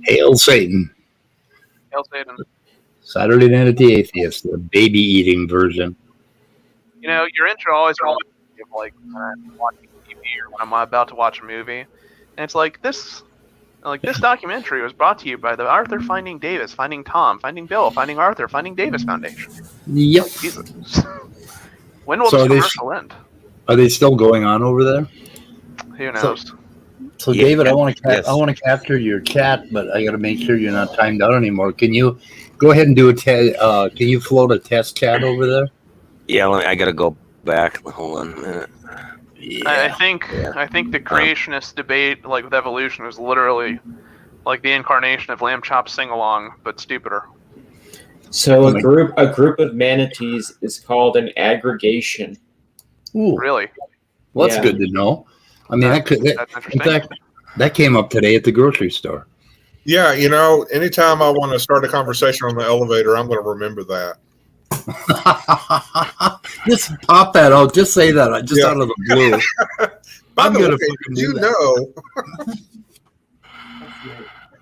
Hail Satan. Hail Satan. Saturday Night at the Atheist, the baby-eating version. You know, your intro always reminds me of like when I'm watching TV or when I'm about to watch a movie, and it's like this documentary was brought to you by the Arthur Finding Davis, Finding Tom, Finding Bill, Finding Arthur, Finding Davis Foundation. Yep. Jesus. When will this commercial end? Are they still going on over there? Who knows? So yeah, David, I want to capture your chat, but I got to make sure you're not timed out anymore. Can you go ahead and do a test? Can you float a test chat over there? Yeah, I got to go back. Hold on a minute. Yeah. I think the creationist debate, like with evolution, is literally like the incarnation of Lamb Chop Sing Along, but stupider. So a group of manatees is called an aggregation. Ooh, really? Well, that's good to know. I mean, that's interesting. In fact, that came up today at the grocery store. Yeah, you know, anytime I want to start a conversation on the elevator, I'm going to remember that. Just pop that out. Just say that. Just out of the blue. By the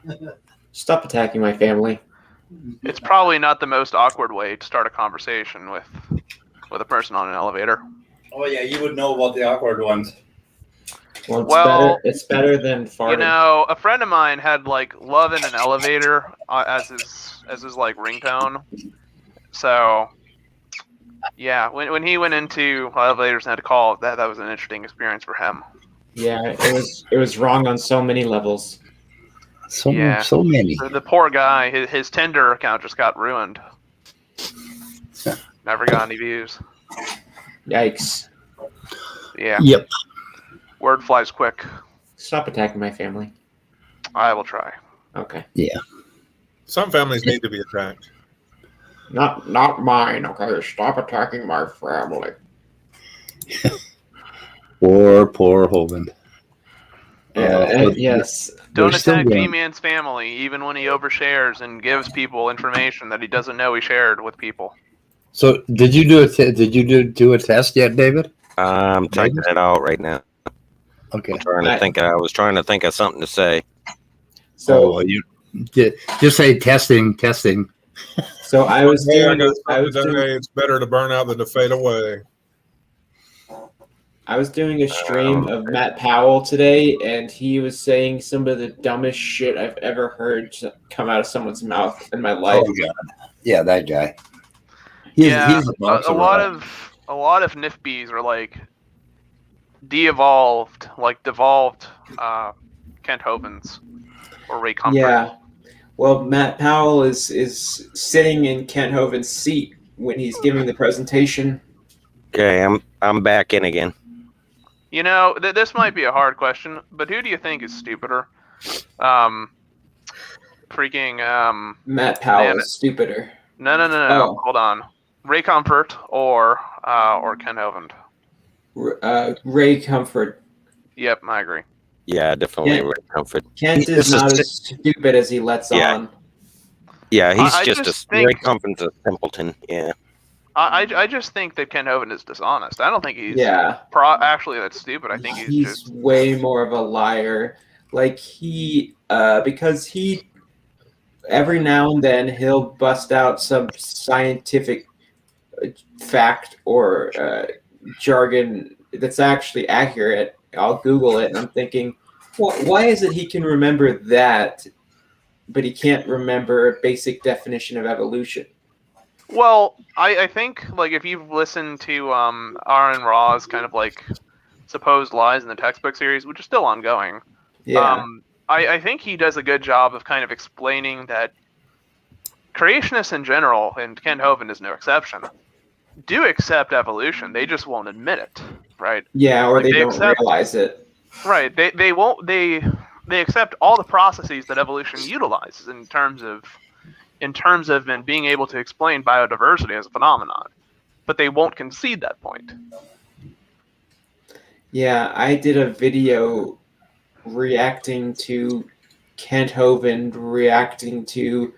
way, Stop attacking my family. It's probably not the most awkward way to start a conversation with a person on an elevator. Oh yeah, you would know about the awkward ones. Well, it's better than farting. You know, a friend of mine had like "Love in an Elevator" as his like ringtone. So, yeah, when he went into elevators and had to call, that was an interesting experience for him. Yeah, it was wrong on so many levels. So many. The poor guy, his Tinder account just got ruined. Never got any views. Yikes. Yeah. Yep. Word flies quick. Stop attacking my family. I will try. Okay. Yeah. Some families need to be attacked. Not mine, okay? Stop attacking my family. Poor Hovind. Yes. Don't attack B-Man's family, even when he overshares and gives people information that he doesn't know he shared with people. So, did you do a test yet, David? I'm typing it out right now. Okay. I was trying to think of something to say. So you just say testing. So I was doing. It's better to burn out than to fade away. I was doing a stream of Matt Powell today, and he was saying some of the dumbest shit I've ever heard come out of someone's mouth in my life. Oh God! Yeah, that guy. He's a lot of NIFBs are like de-evolved, like devolved Kent Hovind's or Ray Comfort. Yeah. Well, Matt Powell is sitting in Kent Hovind's seat when he's giving the presentation. Okay, I'm back in again. You know, this might be a hard question, but who do you think is stupider? Matt Powell is stupider. No. Oh. Hold on. Ray Comfort or Kent Hovind? Ray Comfort. Yep, I agree. Yeah, definitely Ray Comfort. Kent is not as stupid as he lets on. Yeah, he's Ray Comfort's a simpleton. Yeah. I just think that Kent Hovind is dishonest. I don't think he's actually that stupid. I think he's just way more of a liar. Like because he every now and then he'll bust out some scientific fact or jargon that's actually accurate. I'll Google it, and I'm thinking, why is it he can remember that, but he can't remember a basic definition of evolution? Well, I think like if you've listened to Aaron Ra's kind of like supposed lies in the textbook series, which is still ongoing, I think he does a good job of kind of explaining that creationists in general, and Kent Hovind is no exception, do accept evolution. They just won't admit it, right? Yeah, or they don't realize it. Right. They won't. They accept all the processes that evolution utilizes in terms of and being able to explain biodiversity as a phenomenon, but they won't concede that point. Yeah, I did a video reacting to Kent Hovind, reacting to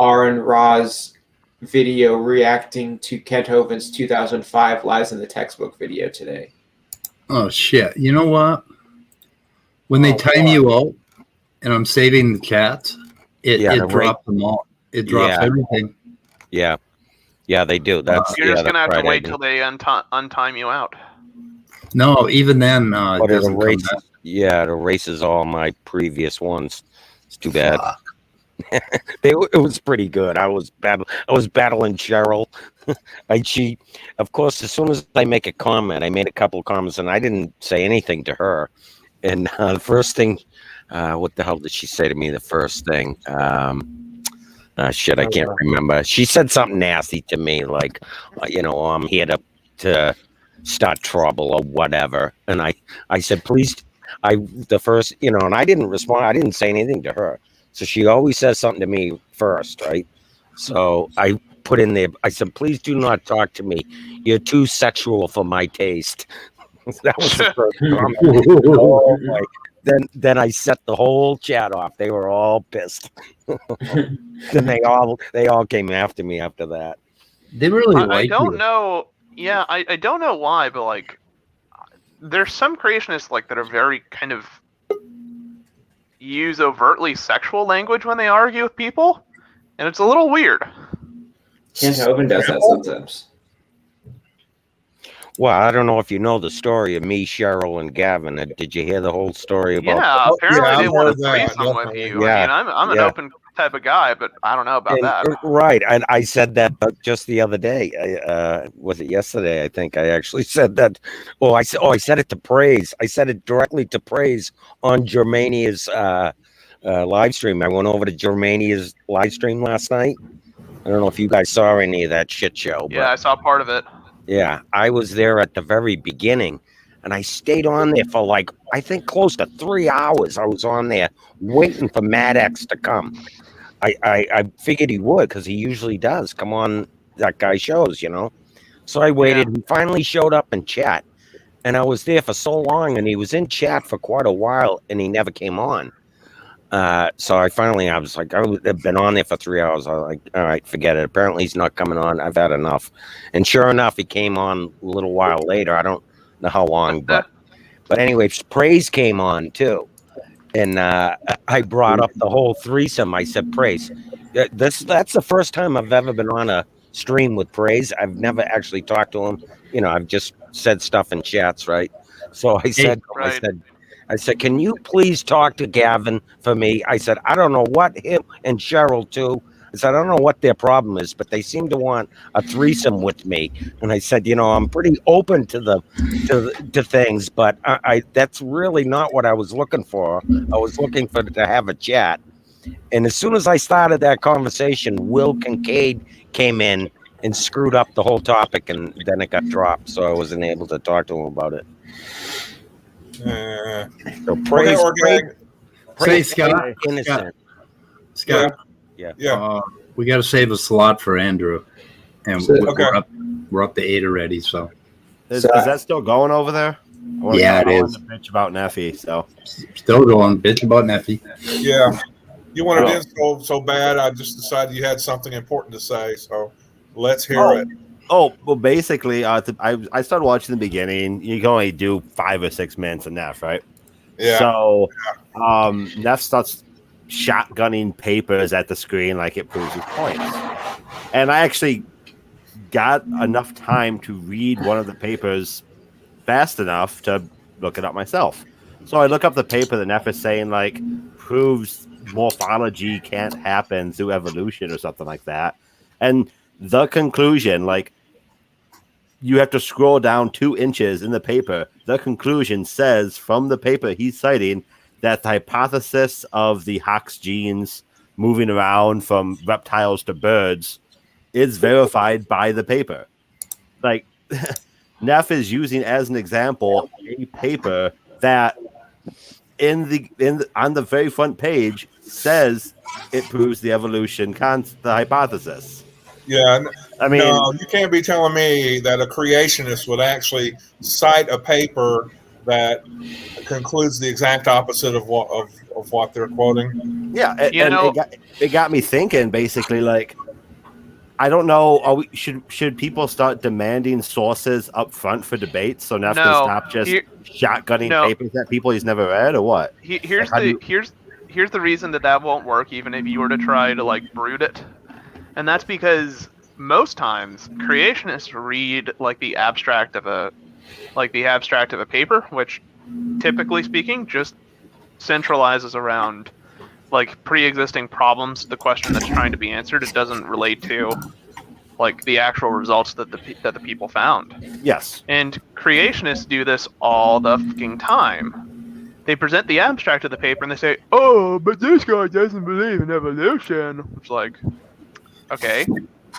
Aaron Ra's video, reacting to Kent Hovind's 2005 Lies in the Textbook video today. Oh, shit. You know what? When they time you out, and I'm saving the chats, it drops them all. It drops everything. Yeah. Yeah, they do. That's You're just going to have to wait till they untime you out. No, even then, it erases all my previous ones. It's too bad. It was pretty good. I was battling Cheryl. Of course, as soon as I make a comment, I made a couple of comments, and I didn't say anything to her. And the first thing, what the hell did she say to me? The first thing, shit, I can't remember. She said something nasty to me, like, I'm here to start trouble or whatever. And I said, please, and I didn't respond. I didn't say anything to her. So she always says something to me first, right? So I put in there, I said, please do not talk to me. You're too sexual for my taste. That was the first comment. Then I set the whole chat off. They were all pissed. Then they all came after me after that. They really I don't know. Yeah, I don't know why, but like, there's some creationists like that are very kind of use overtly sexual language when they argue with people, and it's a little weird. Kent Hovind does that sometimes. Well, I don't know if you know the story of me, Cheryl, and Gavin. Did you hear the whole story about? Yeah, apparently they want to threesome with you. Yeah, I mean, I'm an open type of guy, but I don't know about that. Right, and I said that just the other day. Was it yesterday? I think I actually said that. I said it to Praise. I said it directly to Praise on Germania's live stream. I went over to Germania's live stream last night. I don't know if you guys saw any of that shit show. Yeah, I saw part of it. Yeah, I was there at the very beginning, and I stayed on there for like, I think close to 3 hours. I was on there waiting for Mad X to come. I figured he would, because he usually does come on that guy's shows, So I waited. He finally showed up in chat, and I was there for so long, and he was in chat for quite a while, and he never came on. So I was like, I've been on there for 3 hours. I was like, all right, forget it. Apparently he's not coming on. I've had enough. And sure enough, he came on a little while later. I don't know how long, but anyway, Praise came on too. And I brought up the whole threesome. I said, Praise, that's the first time I've ever been on a stream with Praise. I've never actually talked to him. I've just said stuff in chats, right? So I said, can you please talk to Gavin for me? I said, I don't know what him and Cheryl too. I said, I don't know what their problem is, but they seem to want a threesome with me. And I said, I'm pretty open to things, but that's really not what I was looking for. I was looking to have a chat. And as soon as I started that conversation, Will Kincaid came in and screwed up the whole topic, and then it got dropped. So I wasn't able to talk to him about it. So praise Scott. Innocent. Scott. Yeah. We got to save a slot for Andrew, and we're up to 8 already. So is that still going over there? Yeah, it is. Bitch about Nephi. So still going. Bitch about Nephi. Yeah. You wanted in so bad. I just decided you had something important to say. So let's hear it. Oh, well, basically, I started watching the beginning. You can only do 5 or 6 minutes of Neph, right? Yeah. So, Neph starts shotgunning papers at the screen like it proves his points. And I actually got enough time to read one of the papers fast enough to look it up myself. So I look up the paper that Neph is saying, like, proves morphology can't happen through evolution or something like that. And the conclusion, like, you have to scroll down 2 inches in the paper. The conclusion says from the paper he's citing that the hypothesis of the Hox genes moving around from reptiles to birds is verified by the paper. Like, Neph is using as an example a paper that on the very front page says it proves the the hypothesis. Yeah, I mean, no, you can't be telling me that a creationist would actually cite a paper that concludes the exact opposite of what they're quoting. Yeah, it got me thinking. Basically, like, I don't know. Should people start demanding sources up front for debates so Neff can stop just shotgunning papers at people he's never read, or what? Here's the reason that won't work, even if you were to try to like brood it, and that's because most times creationists read like the abstract of a paper, which typically speaking just centralizes around like pre-existing problems, the question that's trying to be answered. It doesn't relate to like the actual results that the people found. Yes. And creationists do this all the fucking time. They present the abstract of the paper and they say, "Oh, but this guy doesn't believe in evolution." It's like, okay,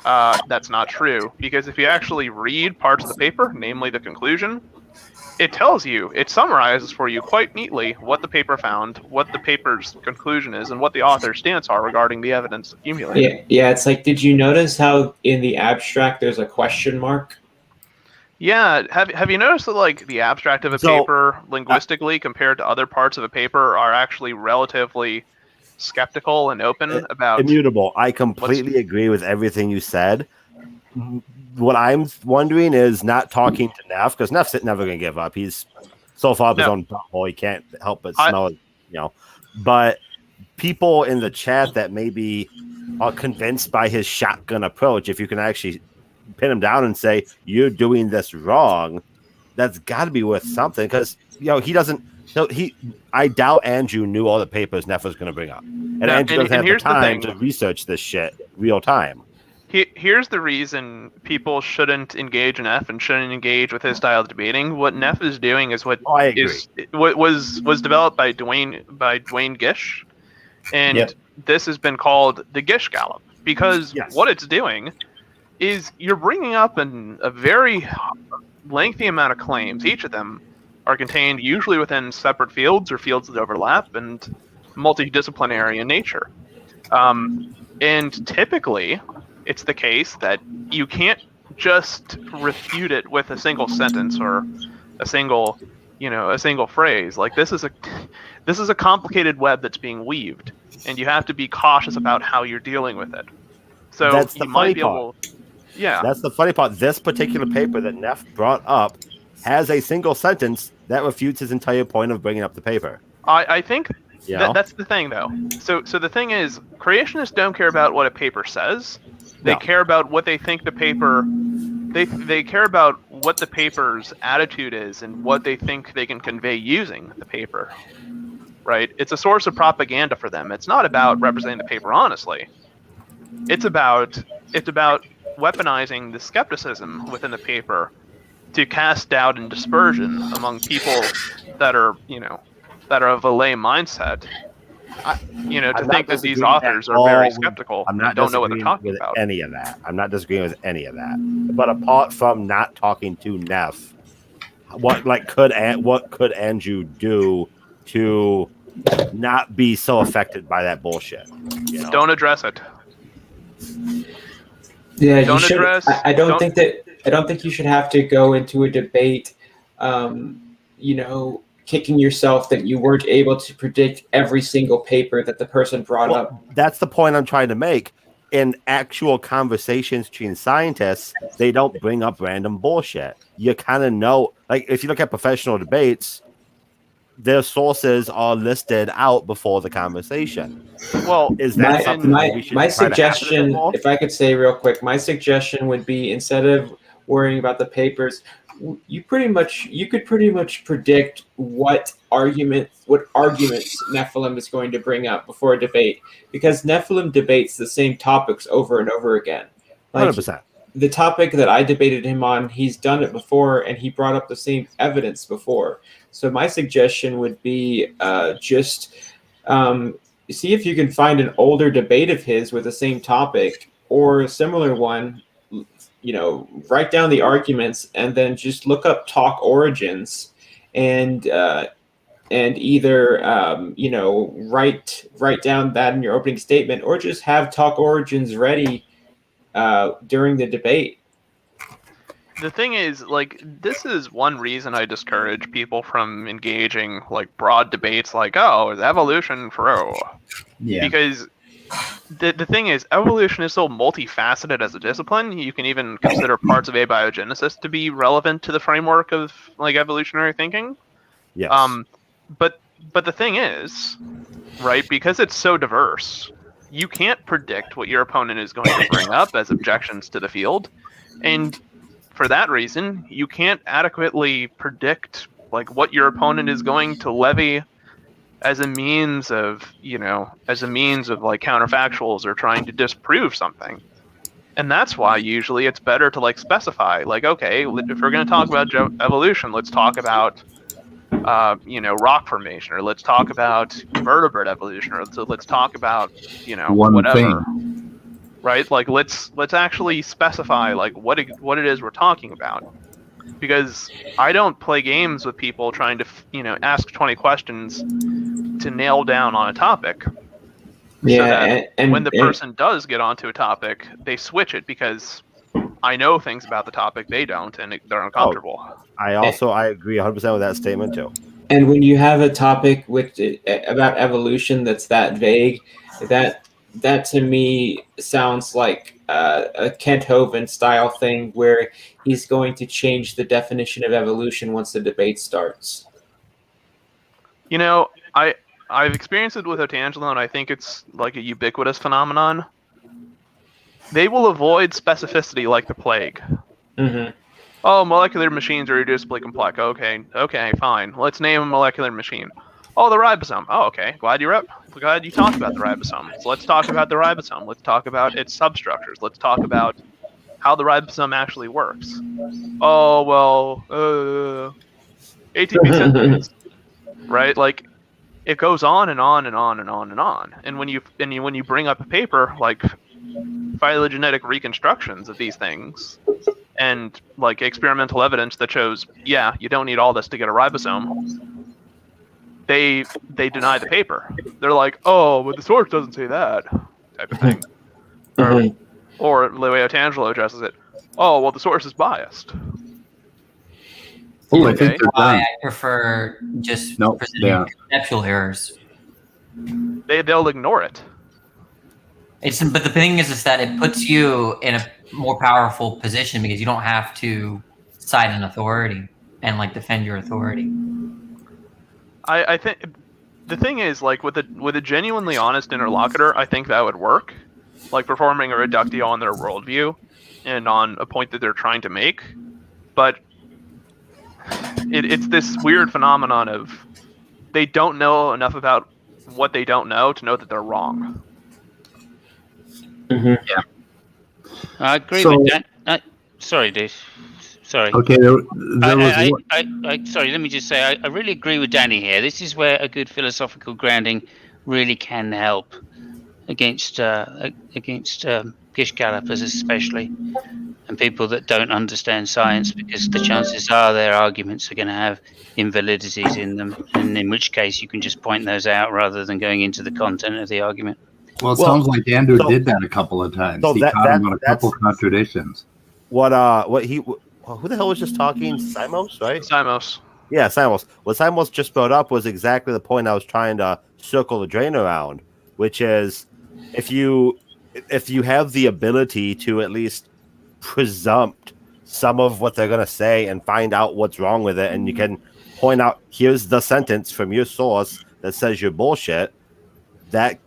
that's not true, because if you actually read parts of the paper, namely the conclusion, it tells you, it summarizes for you quite neatly what the paper found, what the paper's conclusion is, and what the author's stance are regarding the evidence accumulated. Yeah, it's like, did you notice how in the abstract there's a question mark? Yeah, have you noticed that like the abstract of a paper linguistically compared to other parts of a paper are actually relatively skeptical and open about immutable? I completely agree with everything you said. What I'm wondering is not talking to Neph, because Neff's never going to give up. He's so far up his own butthole, he can't help but smell it, But people in the chat that maybe are convinced by his shotgun approach, if you can actually pin him down and say, you're doing this wrong, that's got to be worth something, because he doesn't. I doubt Andrew knew all the papers Neph was going to bring up, and Andrew doesn't have the time to research this shit real time. Here's the reason people shouldn't engage in Neph and shouldn't engage with his style of debating. What Neph is doing is what was developed by Dwayne Gish, and this has been called the Gish Gallop, because what it's doing is you're bringing up a very lengthy amount of claims. Each of them are contained usually within separate fields or fields that overlap and multidisciplinary in nature. And typically, it's the case that you can't just refute it with a single sentence or a single phrase. Like this is a complicated web that's being weaved, and you have to be cautious about how you're dealing with it. So that's the funny part. Yeah, that's the funny part. This particular paper that Neph brought up has a single sentence that refutes his entire point of bringing up the paper. I think that's the thing, though. So the thing is, creationists don't care about what a paper says. They care about what they think the paper. They care about what the paper's attitude is and what they think they can convey using the paper. Right? It's a source of propaganda for them. It's not about representing the paper honestly. It's about weaponizing the skepticism within the paper to cast doubt and dispersion among people that are of a lay mindset. To think that these authors are very skeptical and don't know what they're talking about. Any of that. I'm not disagreeing with any of that. But apart from not talking to Neph, what could Andrew do to not be so affected by that bullshit? Don't address it. Yeah, you should. I don't think you should have to go into a debate, kicking yourself that you weren't able to predict every single paper that the person brought up. That's the point I'm trying to make. In actual conversations between scientists, they don't bring up random bullshit. You kind of know, like if you look at professional debates, their sources are listed out before the conversation. Well, is that something my suggestion, if I could say real quick, my suggestion would be, instead of worrying about the papers, you could pretty much predict what arguments Nephilim is going to bring up before a debate, because Nephilim debates the same topics over and over again. 100%. the topic that I debated him on, he's done it before, and he brought up the same evidence before. So my suggestion would be just see if you can find an older debate of his with the same topic or a similar one. Write down the arguments and then just look up talk origins and either write down that in your opening statement or just have talk origins ready during the debate. The thing is, like, this is one reason I discourage people from engaging like broad debates like, oh, is evolution true? Yeah. Because the thing is, evolution is so multifaceted as a discipline. You can even consider parts of abiogenesis to be relevant to the framework of like evolutionary thinking. Yes. But the thing is, right, because it's so diverse, you can't predict what your opponent is going to bring up as objections to the field. And for that reason, you can't adequately predict like what your opponent is going to levy as a means of like counterfactuals or trying to disprove something. And that's why usually it's better to like specify, like, okay, if we're going to talk about evolution, let's talk about rock formation, or let's talk about vertebrate evolution, or let's talk about One whatever thing. Right? Like let's actually specify like what it is we're talking about, because I don't play games with people trying to ask 20 questions to nail down on a topic. Yeah, and when the person does get onto a topic, they switch it because I know things about the topic they don't, and they're uncomfortable. I agree 100% with that statement too. And when you have a topic about evolution that's that vague, that to me sounds like a Kent Hovind style thing where he's going to change the definition of evolution once the debate starts. I've experienced it with Otangelo, and I think it's like a ubiquitous phenomenon. They will avoid specificity like the plague. Mm-hmm. Oh, molecular machines are reducibly complex. Okay, fine. Let's name a molecular machine. Oh, the ribosome. Oh, okay. Glad you talked about the ribosome. So let's talk about the ribosome. Let's talk about its substructures. Let's talk about how the ribosome actually works. Oh, well, ATP synthase, right? Like, it goes on and on and on and on and on. And when you bring up a paper like phylogenetic reconstructions of these things and like experimental evidence that shows, yeah, you don't need all this to get a ribosome, they deny the paper. They're like, oh, but the source doesn't say that, type of thing. Or the way Otangelo addresses it, oh, well, the source is biased. Oh, I think they're why done. I prefer just Nope, presenting conceptual errors. They'll ignore it. But the thing is that it puts you in a more powerful position because you don't have to cite an authority and like defend your authority. I think the thing is, like, with a genuinely honest interlocutor, I think that would work. Like performing a reductio on their worldview and on a point that they're trying to make. But it's this weird phenomenon of they don't know enough about what they don't know to know that they're wrong. Mm-hmm. Yeah. I agree with that. Sorry, Dave. Sorry. Okay, Sorry, let me just say, I really agree with Danny here. This is where a good philosophical grounding really can help against gish gallopers especially, and people that don't understand science, because the chances are their arguments are going to have invalidities in them, and in which case you can just point those out rather than going into the content of the argument. Well, it sounds like Andrew did that a couple of times. So he caught him on a couple contradictions. Who the hell was just talking? Simos, right? Simos. Yeah, Simos. What Simos just brought up was exactly the point I was trying to circle the drain around, which is if you have the ability to at least presumpte some of what they're going to say and find out what's wrong with it, and you can point out, here's the sentence from your source that says you're bullshit, that,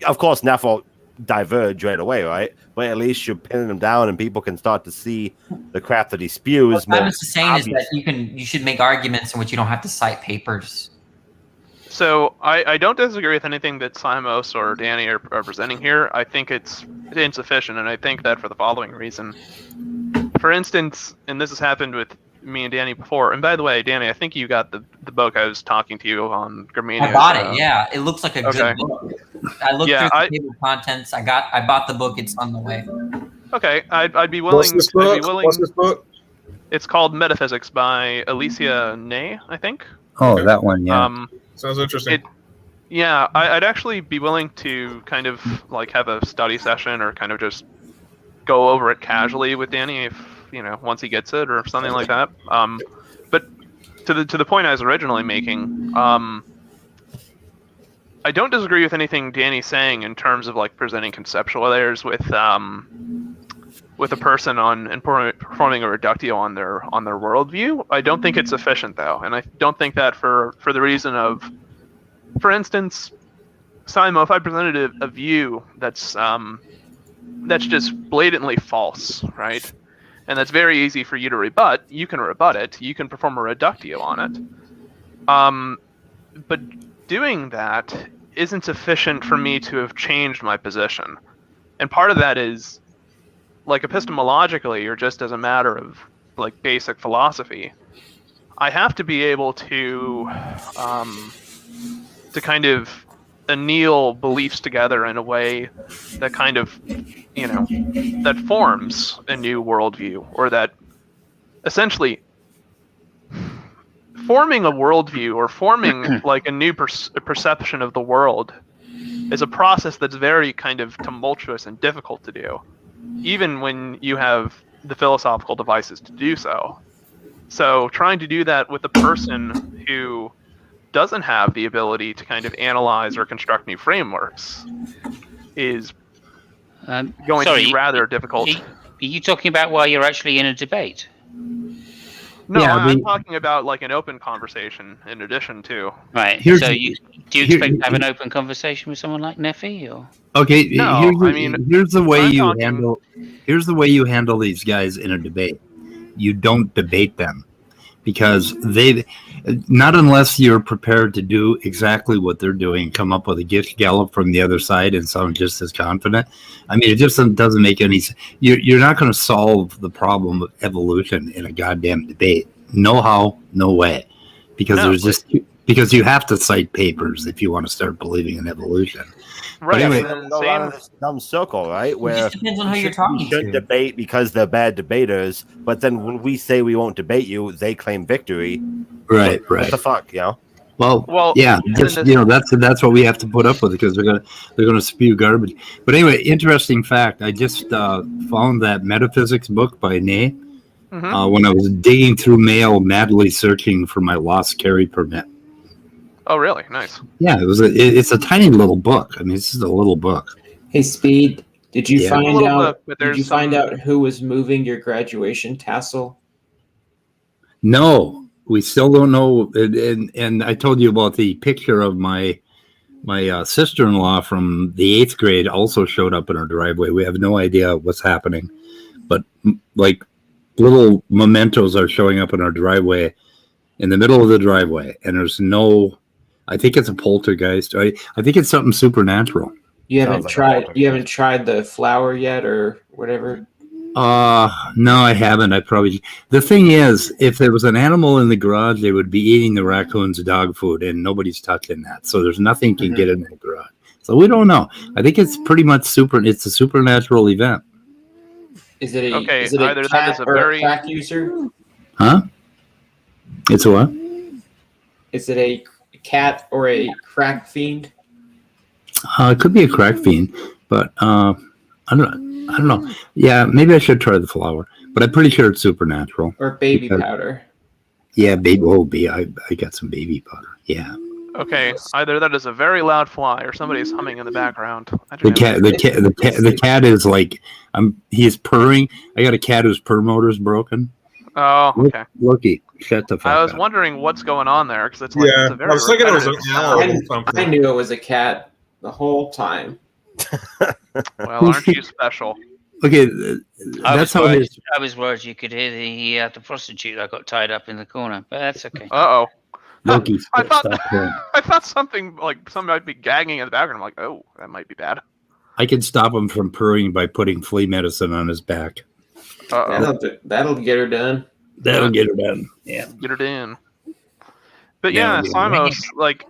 of course, Neph will diverge right away, right? But at least you're pinning them down and people can start to see the crap that he spews. What I was saying is that you should make arguments in which you don't have to cite papers. So I don't disagree with anything that Simos or Danny are presenting here. I think it's insufficient, and I think that for the following reason. For instance, and this has happened with me and Danny before. And by the way, Danny, I think you got the book I was talking to you on Germania's. I bought it. Yeah, it looks like a good book. I looked through the table of contents. I bought the book. It's on the way. Okay, I'd be willing. What's this book? What's this book? It's called Metaphysics by Alicia Ney, I think. Oh, that one, yeah. Sounds interesting. I'd actually be willing to kind of like have a study session or kind of just go over it casually with Danny if once he gets it or something like that. But to the point I was originally making, I don't disagree with anything Danny's saying in terms of like presenting conceptual layers with a person and performing a reductio on their worldview. I don't think it's sufficient though, and I don't think that for the reason of, for instance, Simo, if I presented a view that's just blatantly false, right, and that's very easy for you to rebut, you can rebut it. You can perform a reductio on it. But doing that isn't sufficient for me to have changed my position, and part of that is, like, epistemologically, or just as a matter of like basic philosophy, I have to be able to kind of anneal beliefs together in a way that kind of, that forms a new worldview, or that essentially forming a worldview or forming like a new perception of the world is a process that's very kind of tumultuous and difficult to do, even when you have the philosophical devices to do so. So trying to do that with a person who doesn't have the ability to kind of analyze or construct new frameworks is going to be rather difficult. Are you talking about while you're actually in a debate? No, yeah, I'm talking about like an open conversation in addition to. Right. So do you expect to have an open conversation with someone like Neph? Or? Okay. No, here's the way you handle. Here's the way you handle these guys in a debate. You don't debate them, because not unless you're prepared to do exactly what they're doing, come up with a gift gallop from the other side and sound just as confident. I mean, it just doesn't make any sense. You're not going to solve the problem of evolution in a goddamn debate. No how, no way. Because you have to cite papers if you want to start believing in evolution. Right. But anyway, go around this dumb circle, right? Where it just depends on who you're talking to. We should debate because they're bad debaters, but then when we say we won't debate you, they claim victory. Right. What the fuck, Well, yeah, just, that's what we have to put up with, because they're gonna spew garbage. But anyway, interesting fact: I just found that metaphysics book by Ney when I was digging through mail, madly searching for my lost carry permit. Oh, really? Nice. Yeah, it's a tiny little book. I mean, this is a little book. Hey, Speed, did you find out? Did you find out who was moving your graduation tassel? No, we still don't know. And I told you about the picture of my sister-in-law from the 8th grade also showed up in our driveway. We have no idea what's happening, but like little mementos are showing up in our driveway, in the middle of the driveway, and there's no. I think it's a poltergeist. I think it's something supernatural. You haven't tried the flower yet, or whatever? No, I haven't. The thing is, if there was an animal in the garage, they would be eating the raccoon's dog food, and nobody's touching that. So there's nothing can get in the garage. So we don't know. I think it's pretty much it's a supernatural event. Is it a either cat that is a or very a crack user? Huh? It's a what? Is it a cat or a crack fiend? It could be a crack fiend, but I don't know. Yeah, maybe I should try the flower, but I'm pretty sure it's supernatural. Or baby powder. Yeah, baby. I got some baby powder. Yeah. Okay, either that is a very loud fly, or somebody's humming in the background. The cat is like, he's purring. I got a cat whose purr motor's broken. Oh, okay. Looky, shut the fuck up. I was wondering what's going on there, because it's like it's a very. I was thinking it was an owl or something. I knew it was a cat the whole time. Well, aren't you special? Okay, that's how it is. I was worried you could hear the prostitute that got tied up in the corner, but that's okay. Uh-oh. Loki, I thought stop him. I thought something like somebody might be gagging in the background. I'm like, oh, that might be bad. I can stop him from purring by putting flea medicine on his back. That'll get her done. That'll get her done. Yeah. Get her in. But Yeah, yeah, Simos, like,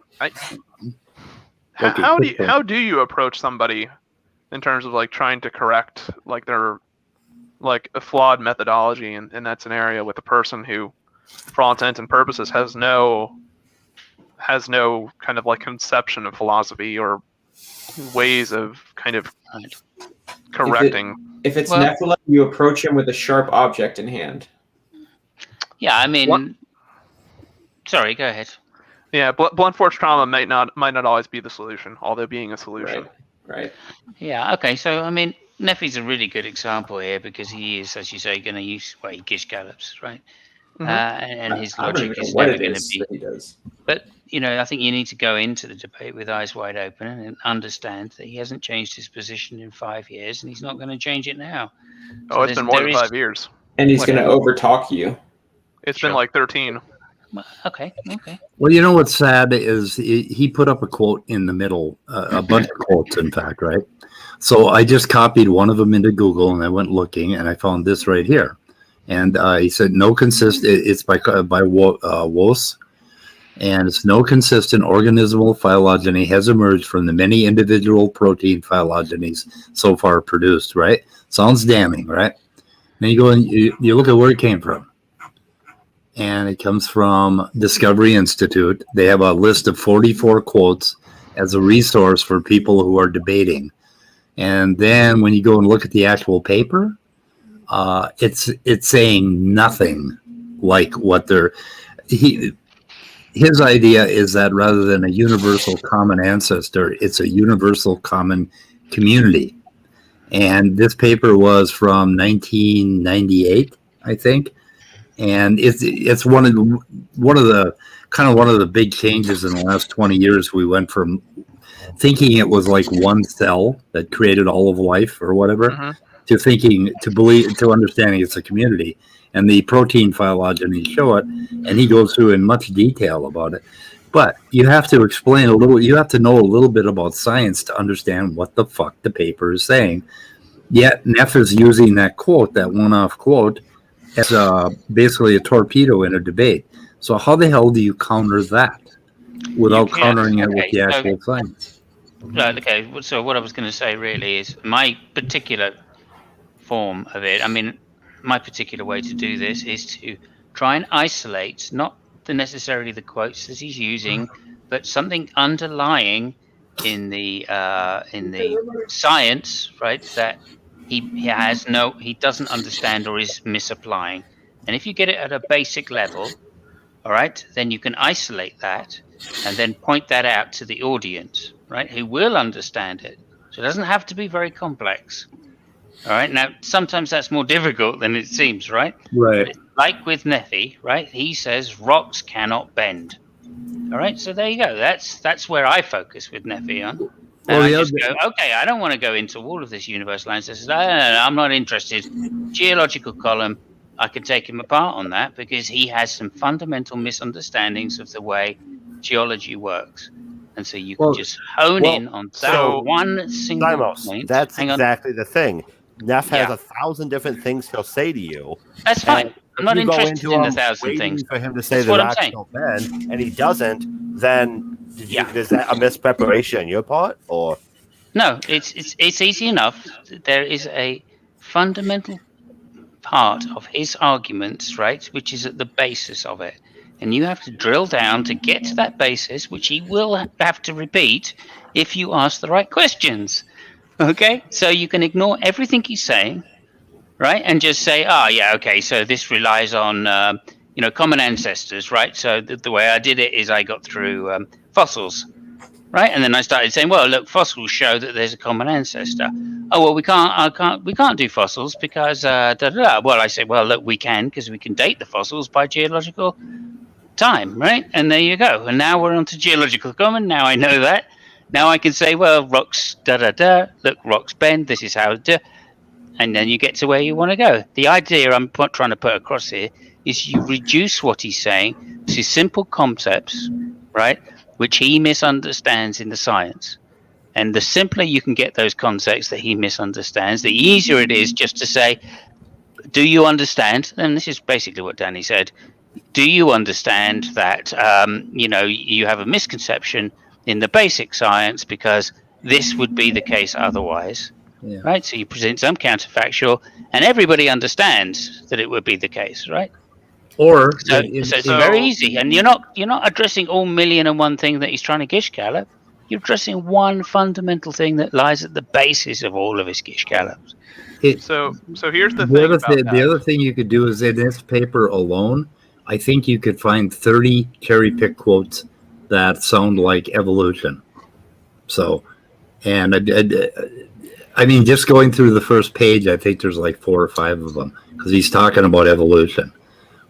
how do you approach somebody in terms of like trying to correct like their like a flawed methodology in that scenario with a person who, for all intents and purposes, has no kind of like conception of philosophy or ways of kind of correcting. If it's Nephilim, you approach him with a sharp object in hand. Yeah, I mean, sorry, go ahead. Yeah, blunt force trauma might not always be the solution, although being a solution. Right. Yeah. Okay. So I mean, Nephi's a really good example here because he is, as you say, going to use he gish gallops, right? Mm-hmm. And his logic is never never going to be. He does. But I think you need to go into the debate with eyes wide open and understand that he hasn't changed his position in 5 years, and he's not going to change it now. So it's been more than 5 years. And he's going to overtalk you. It's been like 13. Okay. Well, you know what's sad is he put up a quote in the middle, a bunch of quotes, in fact, right? So I just copied one of them into Google, and I went looking, and I found this right here. And he said, it's by Woese, and it's no consistent organismal phylogeny has emerged from the many individual protein phylogenies so far produced, right? Sounds damning, right? Then you go and you look at where it came from. And it comes from Discovery Institute. They have a list of 44 quotes as a resource for people who are debating. And then when you go and look at the actual paper, it's saying nothing like what his idea is that rather than a universal common ancestor, it's a universal common community. And this paper was from 1998, I think. And it's one of the big changes in the last 20 years. We went from thinking it was like one cell that created all of life or whatever, to understanding it's a community. And the protein phylogeny show it, and he goes through in much detail about it. But you have to explain a little. You have to know a little bit about science to understand what the fuck the paper is saying. Yet Neph is using that quote, that one-off quote, as basically a torpedo in a debate. So how the hell do you counter that without countering it with the actual science? Right, okay. So what I was going to say really is my particular form of it, I mean, my particular way to do this is to try and isolate not necessarily the quotes that he's using, but something underlying in the science, right, that he doesn't understand or is misapplying. And if you get it at a basic level, all right, then you can isolate that and then point that out to the audience, right, who will understand it. So it doesn't have to be very complex. All right. Now, sometimes that's more difficult than it seems, right? Right. Like with Nephi, right? He says rocks cannot bend. All right. So there you go. That's where I focus with Nephi on. And I just go, okay, I don't want to go into all of this universal ancestors. No, I'm not interested. Geological column, I can take him apart on that because he has some fundamental misunderstandings of the way geology works. And so you can just hone in on that one single point. That's exactly the thing. Neph has 1,000 different things he'll say to you. That's fine. I'm not interested in 1,000 things. For him to say the rocks don't bend, and he doesn't, then is that a mispreparation on your part, or no? It's easy enough. There is a fundamental part of his arguments, right, which is at the basis of it, and you have to drill down to get to that basis, which he will have to repeat if you ask the right questions. Okay, so you can ignore everything he's saying, right, and just say, so this relies on common ancestors, right? So the way I did it is I got through fossils, right? And then I started saying, well, look, fossils show that there's a common ancestor. Oh, well, we can't do fossils because Well, I say, well, look, we can because we can date the fossils by geological time, right? And there you go. And now we're on to geological common. Now I know that. Now I can say, well, rocks, look, rocks bend. This is how. and then you get to where you want to go. The idea I'm trying to put across here is you reduce what he's saying to simple concepts, right, which he misunderstands in the science. And the simpler you can get those concepts that he misunderstands, the easier it is just to say, do you understand? And this is basically what Danny said. Do you understand that, you have a misconception in the basic science because this would be the case otherwise, right? So you present some counterfactual, and everybody understands that it would be the case, right? Or so it's very easy, and you're not addressing all million and one thing that he's trying to gish gallop. You're addressing one fundamental thing that lies at the basis of all of his gish gallops. So here's the thing. The other thing you could do is in this paper alone, I think you could find 30 cherry pick quotes that sound like evolution. So, and I mean, just going through the first page, I think there's like 4 or 5 of them because he's talking about evolution.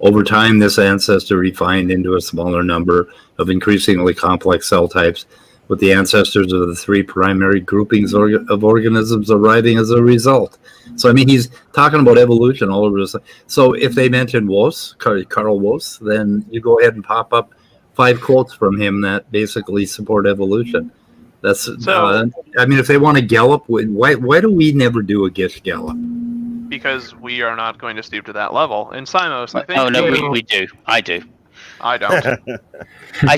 Over time, this ancestor refined into a smaller number of increasingly complex cell types, with the ancestors of the 3 primary groupings of organisms arriving as a result. So, I mean, he's talking about evolution all over this. So if they mention Woese, Carl Woese, then you go ahead and pop up 5 quotes from him that basically support evolution. That's I mean, if they want to gallop, why do we never do a gish gallop? Because we are not going to stoop to that level. And Simos, I think. Oh no, we do. I do. I don't. I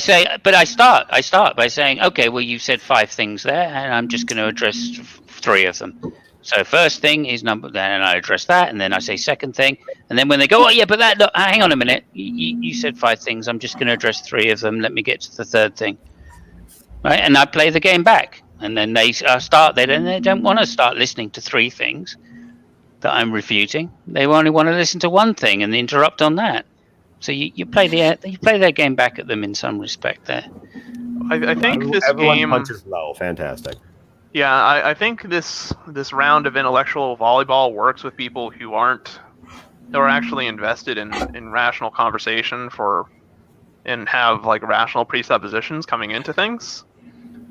start by saying, okay, well, you said 5 things there, and I'm just going to address 3 of them. So first thing is then I address that, and then I say second thing, and then when they go, oh yeah, but hang on a minute, you said 5 things, I'm just going to address 3 of them. Let me get to the third thing, right? And I play the game back, and then they don't want to start listening to 3 things that I'm refuting. They only want to listen to 1 thing and interrupt on that. So you play their game back at them in some respect there. I think this Everyone game punches low. Fantastic. Yeah, I think this round of intellectual volleyball works with people who are actually invested in rational conversation and have like rational presuppositions coming into things.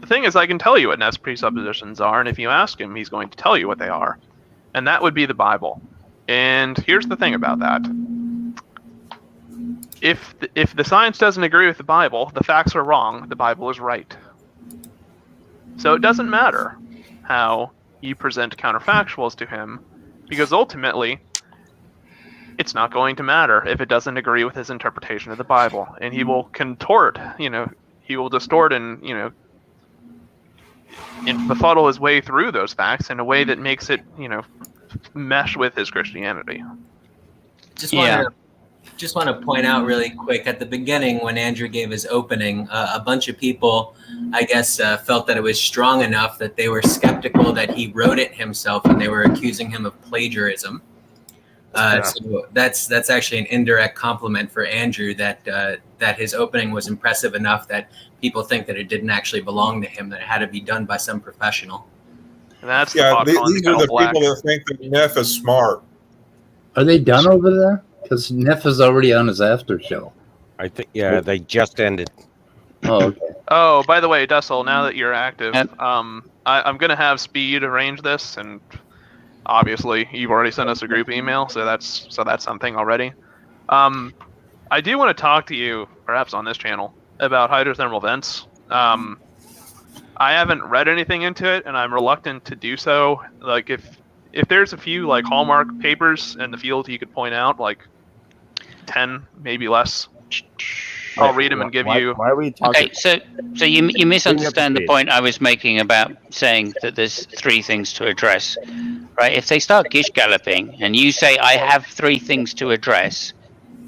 The thing is, I can tell you what Neff's presuppositions are, and if you ask him, he's going to tell you what they are, and that would be the Bible. And here's the thing about that. If the science doesn't agree with the Bible, the facts are wrong, the Bible is right. So it doesn't matter how you present counterfactuals to him, because ultimately, it's not going to matter if it doesn't agree with his interpretation of the Bible. And he will contort, he will distort and befuddle his way through those facts in a way that makes it, mesh with his Christianity. Just want to point out really quick, at the beginning when Andrew gave his opening, a bunch of people, I guess, felt that it was strong enough that they were skeptical that he wrote it himself, and they were accusing him of plagiarism. So that's actually an indirect compliment for Andrew, that his opening was impressive enough that people think that it didn't actually belong to him, that it had to be done by some professional. And that's these are the people that think that Neph is smart. Are they done over there? Because Neph is already on his after show. I think, they just ended. Oh, okay. Oh, by the way, Dussel, now that you're active, I'm going to have Speed arrange this, and obviously you've already sent us a group email, so that's something already. I do want to talk to you, perhaps on this channel, about hydrothermal vents. I haven't read anything into it, and I'm reluctant to do so. Like, if there's a few like hallmark papers in the field you could point out, like 10, maybe less, I'll read them and give you. Why are we talking? Okay, so you misunderstand the point I was making about saying that there's 3 things to address, right? If they start gish galloping and you say I have 3 things to address,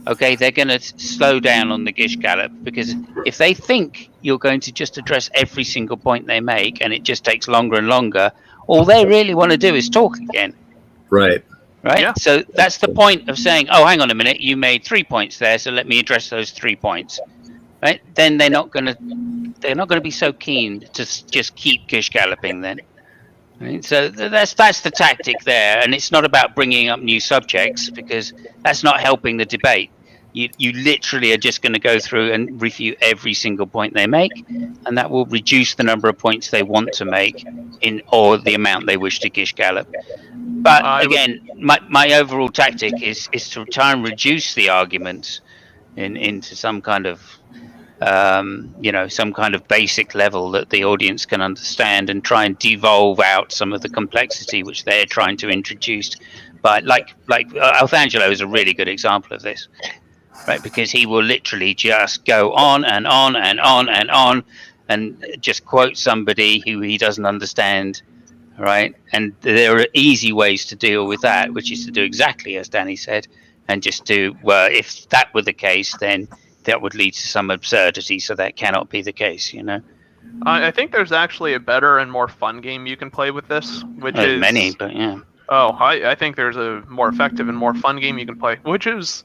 okay, they're going to slow down on the gish gallop, because if they think you're going to just address every single point they make and it just takes longer and longer, all they really want to do is talk again. Right. Right? Yeah. So that's the point of saying, oh, hang on a minute, you made 3 points there, so let me address those 3 points. Right? Then they're not going to be so keen to just keep gish galloping then. Right? So that's the tactic there, and it's not about bringing up new subjects, because that's not helping the debate. You literally are just going to go through and refute every single point they make, and that will reduce the number of points they want to make or the amount they wish to gish gallop. But again, my overall tactic is to try and reduce the arguments into some kind of some kind of basic level that the audience can understand, and try and devolve out some of the complexity which they're trying to introduce. But like Althangelo is a really good example of this, right? Because he will literally just go on and on and on and on, and just quote somebody who he doesn't understand, right? And there are easy ways to deal with that, which is to do exactly as Danny said, and just do, well, if that were the case, then that would lead to some absurdity, so that cannot be the case, I think there's actually a better and more fun game you can play with this, which is many, but yeah. Oh, I think there's a more effective and more fun game you can play, which is,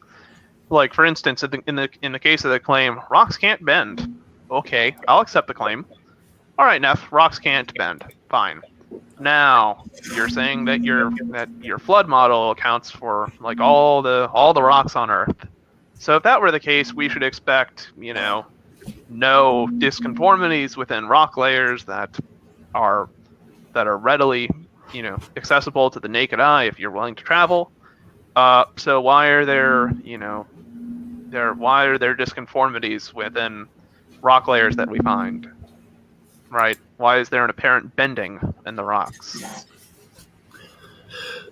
like, for instance, in the case of the claim, rocks can't bend. Okay, I'll accept the claim. All right, Neph, rocks can't bend. Fine. Now you're saying that your flood model accounts for like all the rocks on Earth. So if that were the case, we should expect, no disconformities within rock layers that are readily, accessible to the naked eye if you're willing to travel. So why are there disconformities within rock layers that we find? Right? Why is there an apparent bending in the rocks?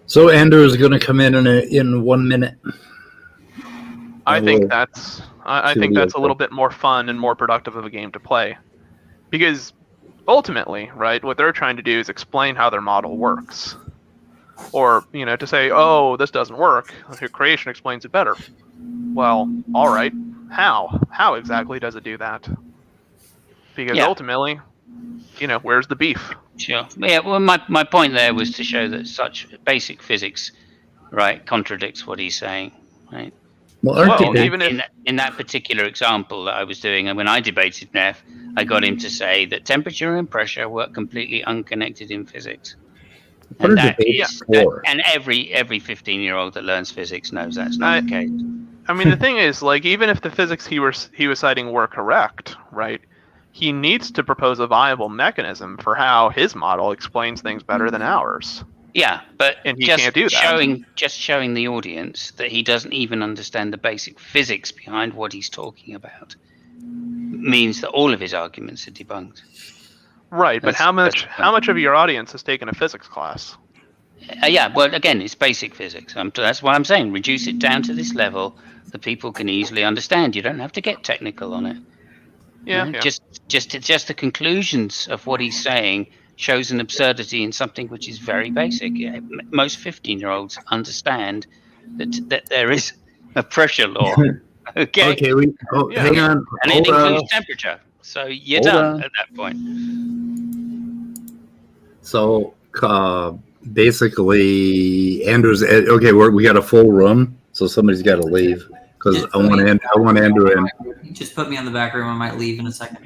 So Andrew is going to come in 1 minute. I think that's a little bit more fun and more productive of a game to play, because ultimately, right, what they're trying to do is explain how their model works, or to say, oh, this doesn't work. Creation explains it better. Well, all right, how exactly does it do that? Because ultimately, where's the beef? Sure. Yeah. Well, my point there was to show that such basic physics, right, contradicts what he's saying, right? Well, even if in that particular example that I was doing, and when I debated Neph, I got him to say that temperature and pressure work completely unconnected in physics. And and every 15-year-old that learns physics knows that's not the case. I mean, the thing is, like, even if the physics he was citing were correct, right? He needs to propose a viable mechanism for how his model explains things better than ours. Yeah, and he can't do that. Showing the audience that he doesn't even understand the basic physics behind what he's talking about means that all of his arguments are debunked. Right, but how much of your audience has taken a physics class? Yeah, well, again, it's basic physics. That's what I'm saying. Reduce it down to this level that people can easily understand. You don't have to get technical on it. Yeah. Just the conclusions of what he's saying shows an absurdity in something which is very basic. Most 15-year-olds understand that there is a pressure law. Okay. Hang on. And it includes temperature. So you're done at that point. So basically, Andrew's okay. We got a full room, so somebody's got to leave because I want Andrew in. Just put me on the back room. I might leave in a second.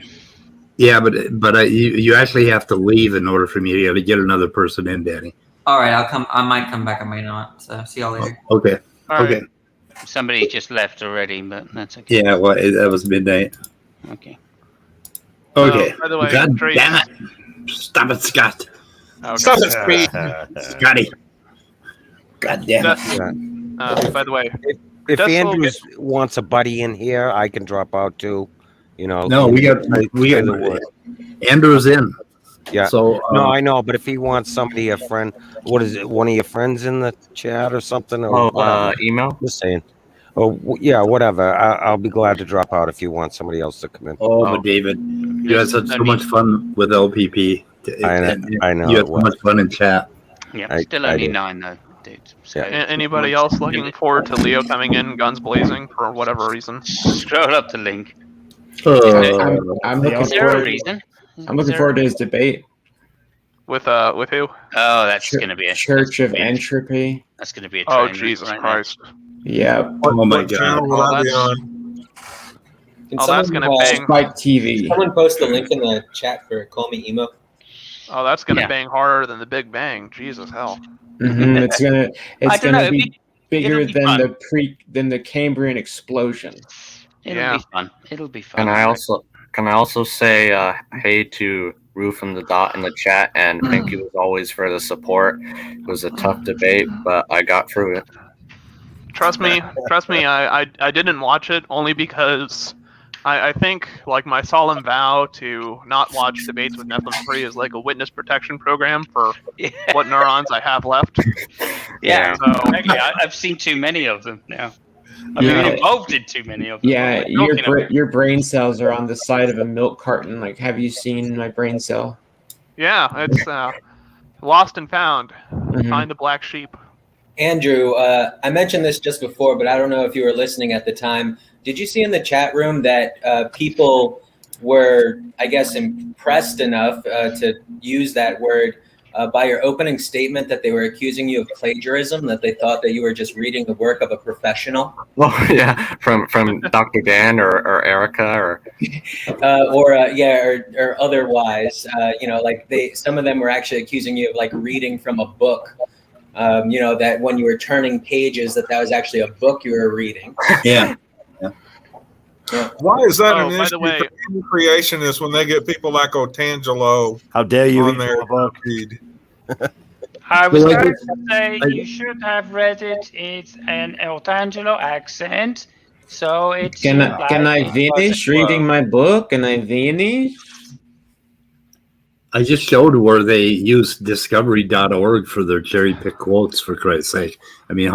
Yeah, but you actually have to leave in order for me to get another person in, Danny. All right, I'll come. I might come back. I might not. So see y'all later. Okay. All okay. Right. Somebody just left already, but that's okay. Yeah, well, that was midnight. Okay. Okay. By the way, God damn it! Stop it, Scott. Okay. Stop it, Scotty. God damn it. By the way, if Andrews wants a buddy in here, I can drop out too. No, we got Andrew's in. Yeah. So no, I know, but if he wants somebody, a friend, what is it? One of your friends in the chat or something? Or email. Just saying. Oh yeah, whatever. I'll be glad to drop out if you want somebody else to come in. But David, you guys had so much fun with LPP. I know. You had so much fun in chat. Yeah, still only 9 though, dude. So anybody else looking forward to Leo coming in, guns blazing for whatever reason? Scroll up the link. I'm looking Is there a reason? I'm looking forward to his debate with who? Oh, that's going to be a Church of Entropy. That's going to be a Oh, train Jesus right Christ! Yeah. Oh my God! Channel will I be on? That's gonna bang. Spike TV. Someone post the link in the chat for Call Me Emo. Oh, that's gonna bang harder than the Big Bang. Jesus hell! Mm-hmm. It's gonna be bigger it'll be than the Cambrian explosion. It'll be fun. It'll be fun. And can I also say hey to Roof and the Dot in the chat, and thank you as always for the support. It was a tough debate, but I got through it. Trust me, I didn't watch it only because I think like my solemn vow to not watch debates with Neph free is like a witness protection program for what neurons I have left. Yeah, So, exactly. I've seen too many of them now. I've been involved in too many of them. Yeah, your brain cells are on the side of a milk carton. Like, have you seen my brain cell? yeah, it's lost and found. Mhm. Find the black sheep. Andrew, I mentioned this just before, but I don't know if you were listening at the time. Did you see in the chat room that people were, I guess, impressed enough to use that word by your opening statement that they were accusing you of plagiarism, that they thought that you were just reading the work of a professional? Well, yeah, from Dr. Dan or Erica or otherwise, like some of them were actually accusing you of like reading from a book. That when you were turning pages, that was actually a book you were reading. Yeah. Why is that an by issue the way, for any creationists when they get people like Otangelo? How dare you on read their my book? feed? I was Well, going to say you should have read it. It's an Otangelo accent, so it's. Can I finish reading my book? Can I finish? I just showed where they use discovery.org for their cherry pick quotes, for Christ's sake. I mean,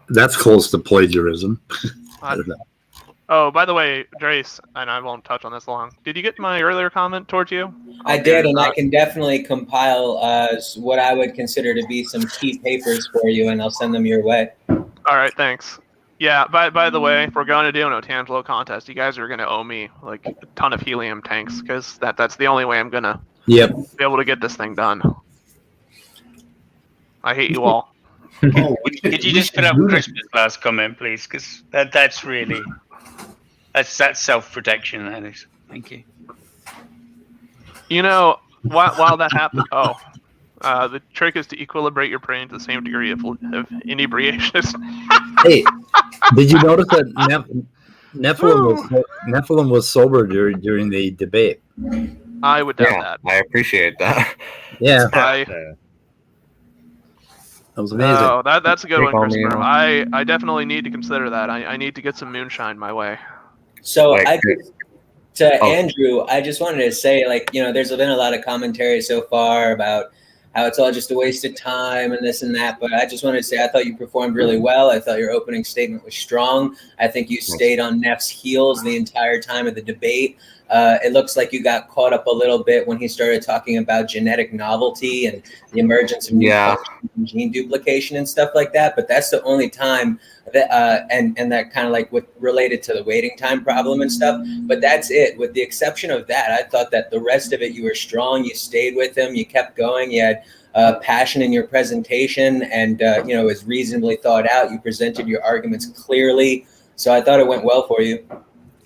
that's close to plagiarism. I don't know. Oh, by the way, Drace, and I won't touch on this long. Did you get my earlier comment towards you? I did, and I can definitely compile what I would consider to be some key papers for you, and I'll send them your way. All right, thanks. Yeah, by the way, if we're going to do an Otangelo contest, you guys are going to owe me like a ton of helium tanks, because that's the only way I'm going to be able to get this thing done. I hate you all. Could you just put up Christmas last comment, please? Because that's really... That's self-protection, that is. Thank you. While that happened, the trick is to equilibrate your brain to the same degree of inebriation. Hey, did you notice that Nephilim was sober during the debate? I would doubt that. I appreciate that. Yeah. That was amazing. Oh, that's a good one, Christopher. I definitely need to consider that. I need to get some moonshine my way. So Andrew, I just wanted to say, there's been a lot of commentary so far about how it's all just a waste of time and this and that. But I just wanted to say I thought you performed really well. I thought your opening statement was strong. I think you stayed on Neph's heels the entire time of the debate. It looks like you got caught up a little bit when he started talking about genetic novelty and the emergence of new functions and gene duplication and stuff like that. But that's the only time that, and that kind of like related to the waiting time problem and stuff. But that's it. With the exception of that, I thought that the rest of it, you were strong. You stayed with him. You kept going. You had passion in your presentation, and it was reasonably thought out. You presented your arguments clearly. So I thought it went well for you.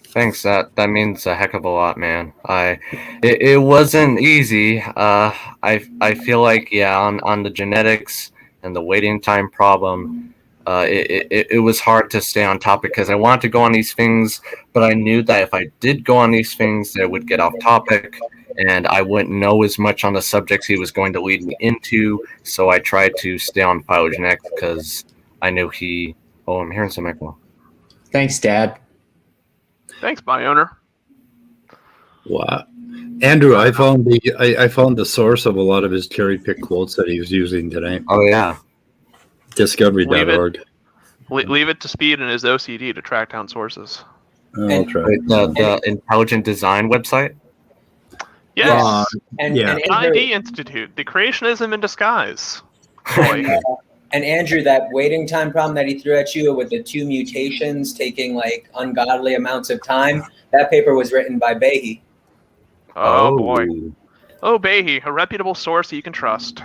Thanks. That means a heck of a lot, man. It wasn't easy. I feel like on the genetics and the waiting time problem, it was hard to stay on topic because I wanted to go on these things, but I knew that if I did go on these things, it would get off topic, and I wouldn't know as much on the subjects he was going to lead me into. So I tried to stay on phylogenetics because I knew he. Oh, I'm hearing some echo. Thanks, Dad. Thanks, Bioner. Wow, Andrew, I found the source of a lot of his cherry pick quotes that he was using today. Oh yeah, discovery.org. Leave it to Speed and his OCD to track down sources. I'll try. The Intelligent Design website. Yes, and ID Institute, the creationism in disguise. Boy. And Andrew, that waiting time problem that he threw at you with the 2 mutations taking like ungodly amounts of time, that paper was written by Behe. Oh boy. Oh, Behe, a reputable source that you can trust.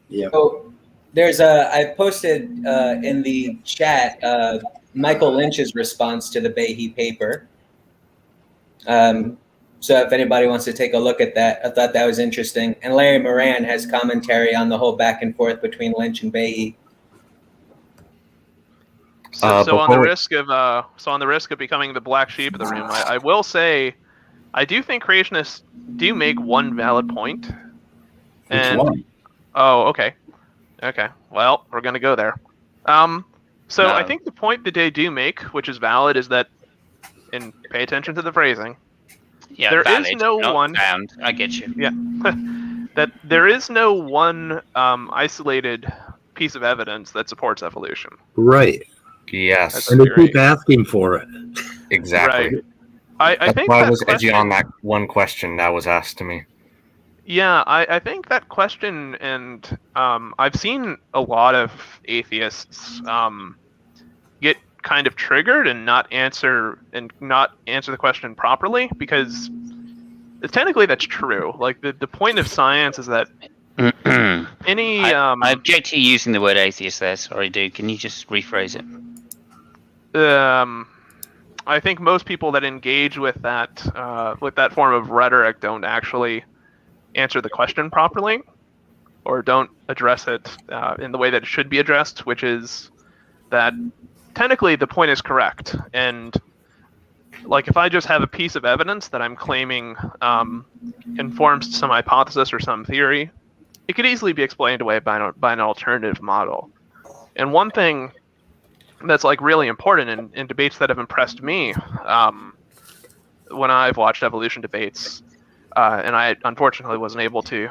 Yeah. So I posted in the chat Michael Lynch's response to the Behe paper. So if anybody wants to take a look at that, I thought that was interesting. And Larry Moran has commentary on the whole back and forth between Lynch and Behe. So on the risk of becoming the black sheep of the room, I will say I do think creationists do make one valid point. Which one? Oh, okay. Okay. Well, we're gonna go there. So No. I think the point that they do make, which is valid, is that, and pay attention to the phrasing. Yeah, There is valid, no not one- found. I get you. Yeah. That there is no one isolated piece of evidence that supports evolution. Right. Yes, And they keep asking for it. exactly. Right. I That's think why I that was edgy question- on that one question that was asked to me. Yeah, I think that question, and I've seen a lot of atheists get kind of triggered and not answer the question properly, because technically that's true. Like the point of science is that any I object to you using the word atheist there. Sorry, dude. Can you just rephrase it? I think most people that engage with that form of rhetoric don't actually answer the question properly, or don't address it in the way that it should be addressed, which is that technically the point is correct. And like if I just have a piece of evidence that I'm claiming conforms to some hypothesis or some theory, it could easily be explained away by an alternative model. And one thing that's like really important in debates that have impressed me when I've watched evolution debates, and I unfortunately wasn't able to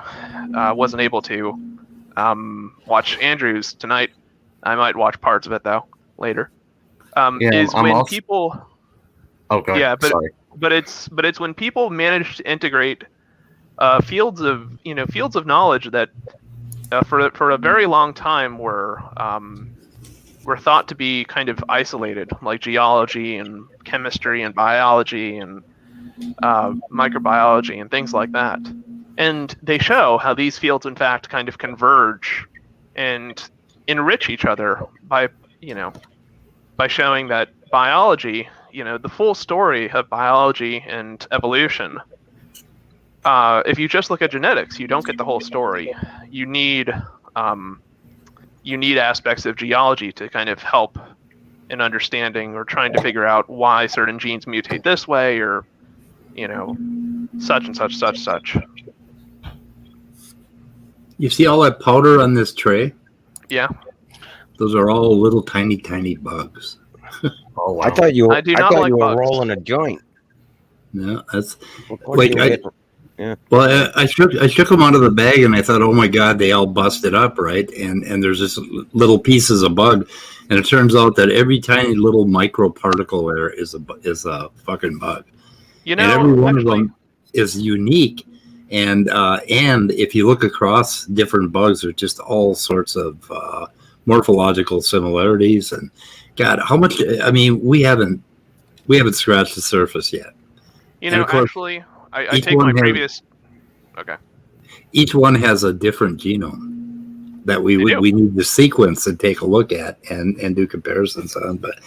watch Andrew's tonight. I might watch parts of it though later. Is I'm when also- people. Oh, go ahead. Yeah, Sorry. but it's when people manage to integrate fields of knowledge that for a very long time were thought to be kind of isolated, like geology and chemistry and biology and microbiology and things like that. And they show how these fields in fact kind of converge and enrich each other by showing that biology, the full story of biology and evolution. If you just look at genetics, you don't get the whole story. You need aspects of geology to kind of help in understanding or trying to figure out why certain genes mutate this way, or such and such. You see all that powder on this tray? Yeah. Those are all little tiny bugs. Oh, wow. I thought you were, I do not like you were bugs. rolling a joint. No, that's What like do you get? Yeah. well. I shook them out of the bag, and I thought, oh my god, they all busted up, right? And there's just little pieces of bug, and it turns out that every tiny little microparticle there is a fucking bug, and every one of them is unique. And if you look across different bugs, there's just all sorts of morphological similarities. And God, how much? I mean, we haven't scratched the surface yet. And of course, Actually, I each take my one has- previous. Okay. each one has a different genome that we They do. need to sequence and take a look at and do comparisons on. But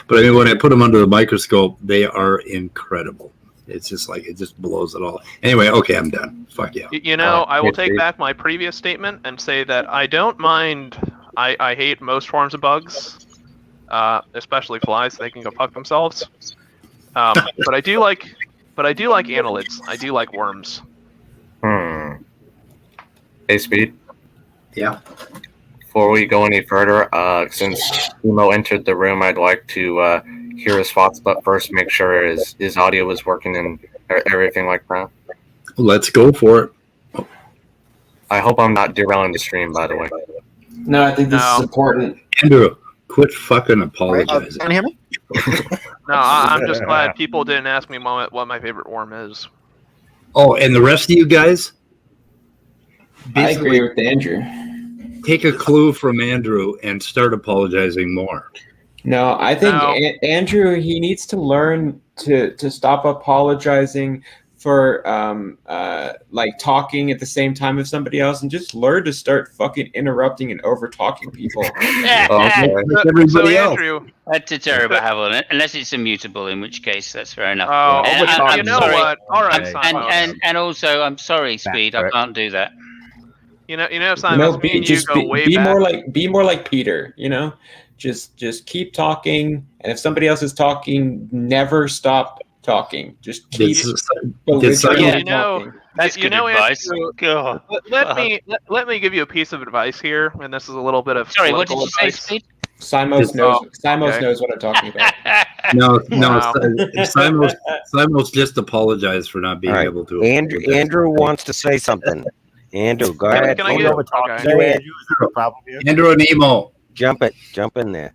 I mean, when I put them under the microscope, they are incredible. It's just like it just blows it all. Anyway, okay, I'm done. Fuck yeah. I will yeah, take Dave. back my previous statement and say that I don't mind. I hate most forms of bugs, especially flies. They can go fuck themselves. But I do like annelids. I do like worms. Hey, Speed. Yeah. Before we go any further, since Emo entered the room, I'd like to hear his thoughts, but first make sure his audio is working and everything like that. Let's go for it. I hope I'm not derailing the stream, by the way. No, I think this No. is important. Andrew, quit fucking apologizing. Can you hear me? No, I'm just glad people didn't ask me what my favorite worm is. Oh, and the rest of you guys, I basically agree with Andrew. take a clue from Andrew and start apologizing more. No, I think No. Andrew, he needs to learn to stop apologizing for like talking at the same time as somebody else, and just learn to start fucking interrupting and over talking people. Oh, okay. Like everybody else. Andrew, That's a terrible habit, unless it's immutable, in which case that's fair enough. oh, And I'm you know sorry. what? All right, And, Simon. and also, I'm sorry, Speed, I can't do that. You know, Simon. Me and you go way be back. more like Peter. Just keep talking, and if somebody else is talking, never stop talking. Just keep belligerently Yeah, you know, talking. That's you good know, advice. Andrew, God. let me give you a piece of advice here, and this is a little bit of Sorry, what did political you say, advice. Speed? Simos knows. Simos okay. knows what I'm talking about. No, Wow. Simos just apologized for not being All right. able to. Andrew wants to say something. Andrew, go ahead. Can I get okay. You, Andrew, is there a problem here? Andrew and Emo. Jump in there.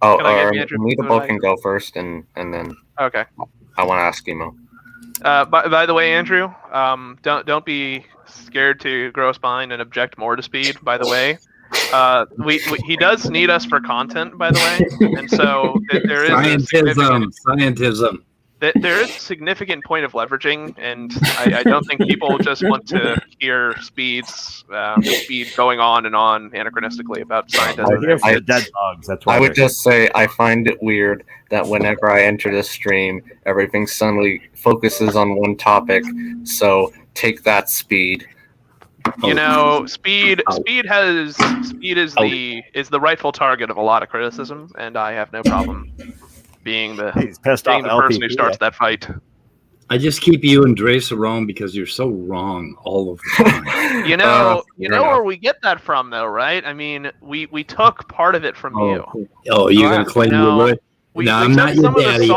Oh, Can I give Andrew me some the both advice? can go first, and then Okay. I want to ask Emo. By the way, Andrew, don't be scared to grow a spine and object more to Speed. By the way, he does need us for content. By the way, and so there is scientism. There is a significant point of leveraging, and I don't think people just want to hear speed going on and on anachronistically about scientism. I would just say I find it weird that whenever I enter this stream, everything suddenly focuses on one topic. So take that, Speed. You know, speed is the rightful target of a lot of criticism, and I have no problem being the person who starts that fight. I just keep you and Drace around because you're so wrong all of the time. You know where we get that from, though, right? I mean, we took part of it from you. Oh, you're gonna claim you're right? No, I'm not your daddy.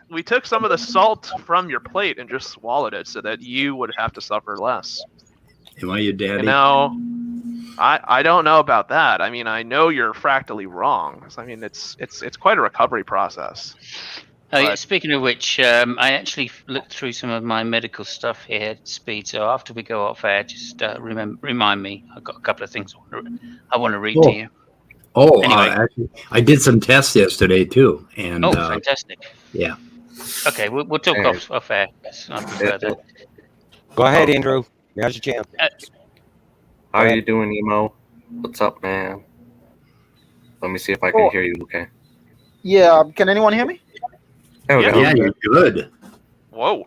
We took some of the salt from your plate and just swallowed it so that you would have to suffer less. Am I your daddy? You know, I don't know about that. I mean, I know you're fractally wrong. I mean, it's quite a recovery process. Oh, yeah, speaking of which, I actually looked through some of my medical stuff here at Speed. So after we go off air, just remind me. I've got a couple of things I want to read to you. Oh, anyway. actually, I did some tests yesterday too, and fantastic. Yeah. Okay, we'll talk off air. Go ahead, Andrew. Now's your chance. How are you doing, Emo? What's up, man? Let me see if I can hear you. Okay. Yeah. Can anyone hear me? Yeah, you're good. Whoa.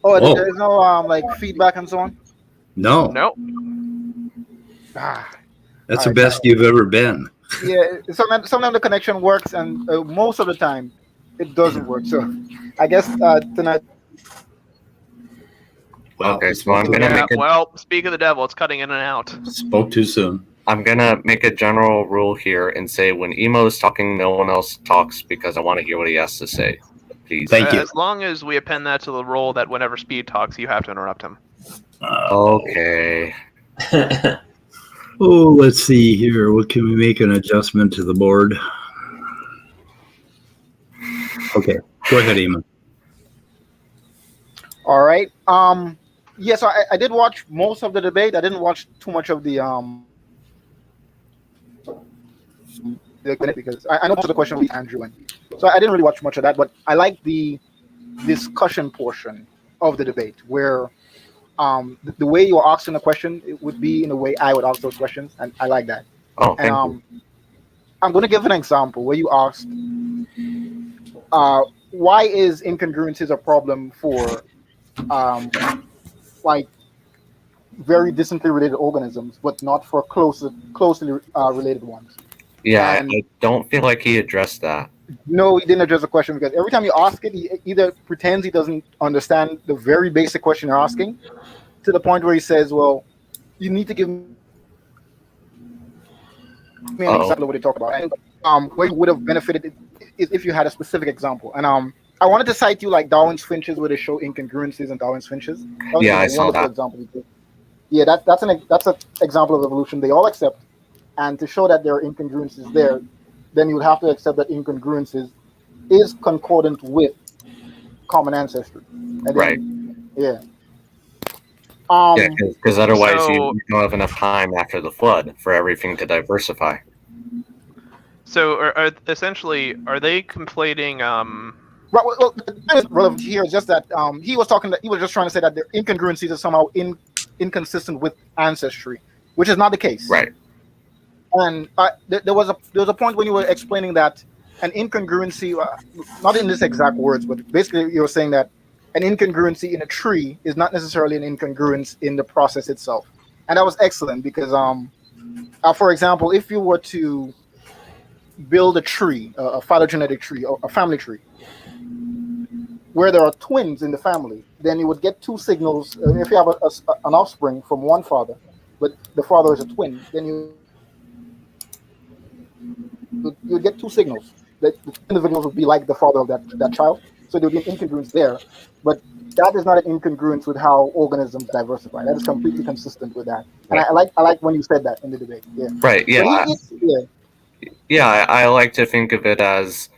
Oh, there's no like feedback and so on. No. Nope. That's the best you've ever been. Yeah. Sometimes the connection works, and most of the time it doesn't work. So I guess tonight. Okay, so I'm gonna make it. Well, speak of the devil, it's cutting in and out. Spoke too soon. I'm gonna make a general rule here and say when Emo is talking, no one else talks because I want to hear what he has to say. Please. Thank you. As long as we append that to the rule that whenever Speed talks, you have to interrupt him. Okay. Oh, let's see here. What can we make an adjustment to the board? Okay, go ahead, Eamon. All right. Yeah, so I did watch most of the debate. I didn't watch too much of the because I know most of the question was Andrew, and so I didn't really watch much of that. But I like the discussion portion of the debate where the way you're asking the question, it would be in the way I would ask those questions, and I like that. Oh, thank you. I'm going to give an example where you asked, why is incongruencies a problem for like very distantly related organisms, but not for closely related ones? Yeah, I don't feel like he addressed that. No, he didn't address the question because every time you ask it, he either pretends he doesn't understand the very basic question you're asking, to the point where he says, "Well, you need to give me an example of what they talk about." And where you would have benefited is if you had a specific example. And I wanted to cite you like Darwin's finches, where they show incongruencies in Darwin's finches. Yeah, I saw that. Example. Yeah, that's an example of evolution they all accept. And to show that there are incongruencies there, then you would have to accept that incongruencies is concordant with common ancestry. And right. Yeah. Because otherwise you don't have enough time after the flood for everything to diversify. So, are they conflating? Well, that is relevant here. Just that he was just trying to say that the incongruencies are somehow inconsistent with ancestry, which is not the case. Right. And there was a point when you were explaining that an incongruency, not in this exact words, but basically you were saying that an incongruency in a tree is not necessarily an incongruence in the process itself. And that was excellent because, for example, if you were to build a tree, a phylogenetic tree, or a family tree, where there are twins in the family, then you would get two signals. If you have an offspring from one father, but the father is a twin, then you'd get two signals. The individuals would be like the father of that child, so there would be an incongruence there. But that is not an incongruence with how organisms diversify. That is completely consistent with that. And Right. I like when you said that in the debate. Yeah. Right. Yeah. I like to think of it as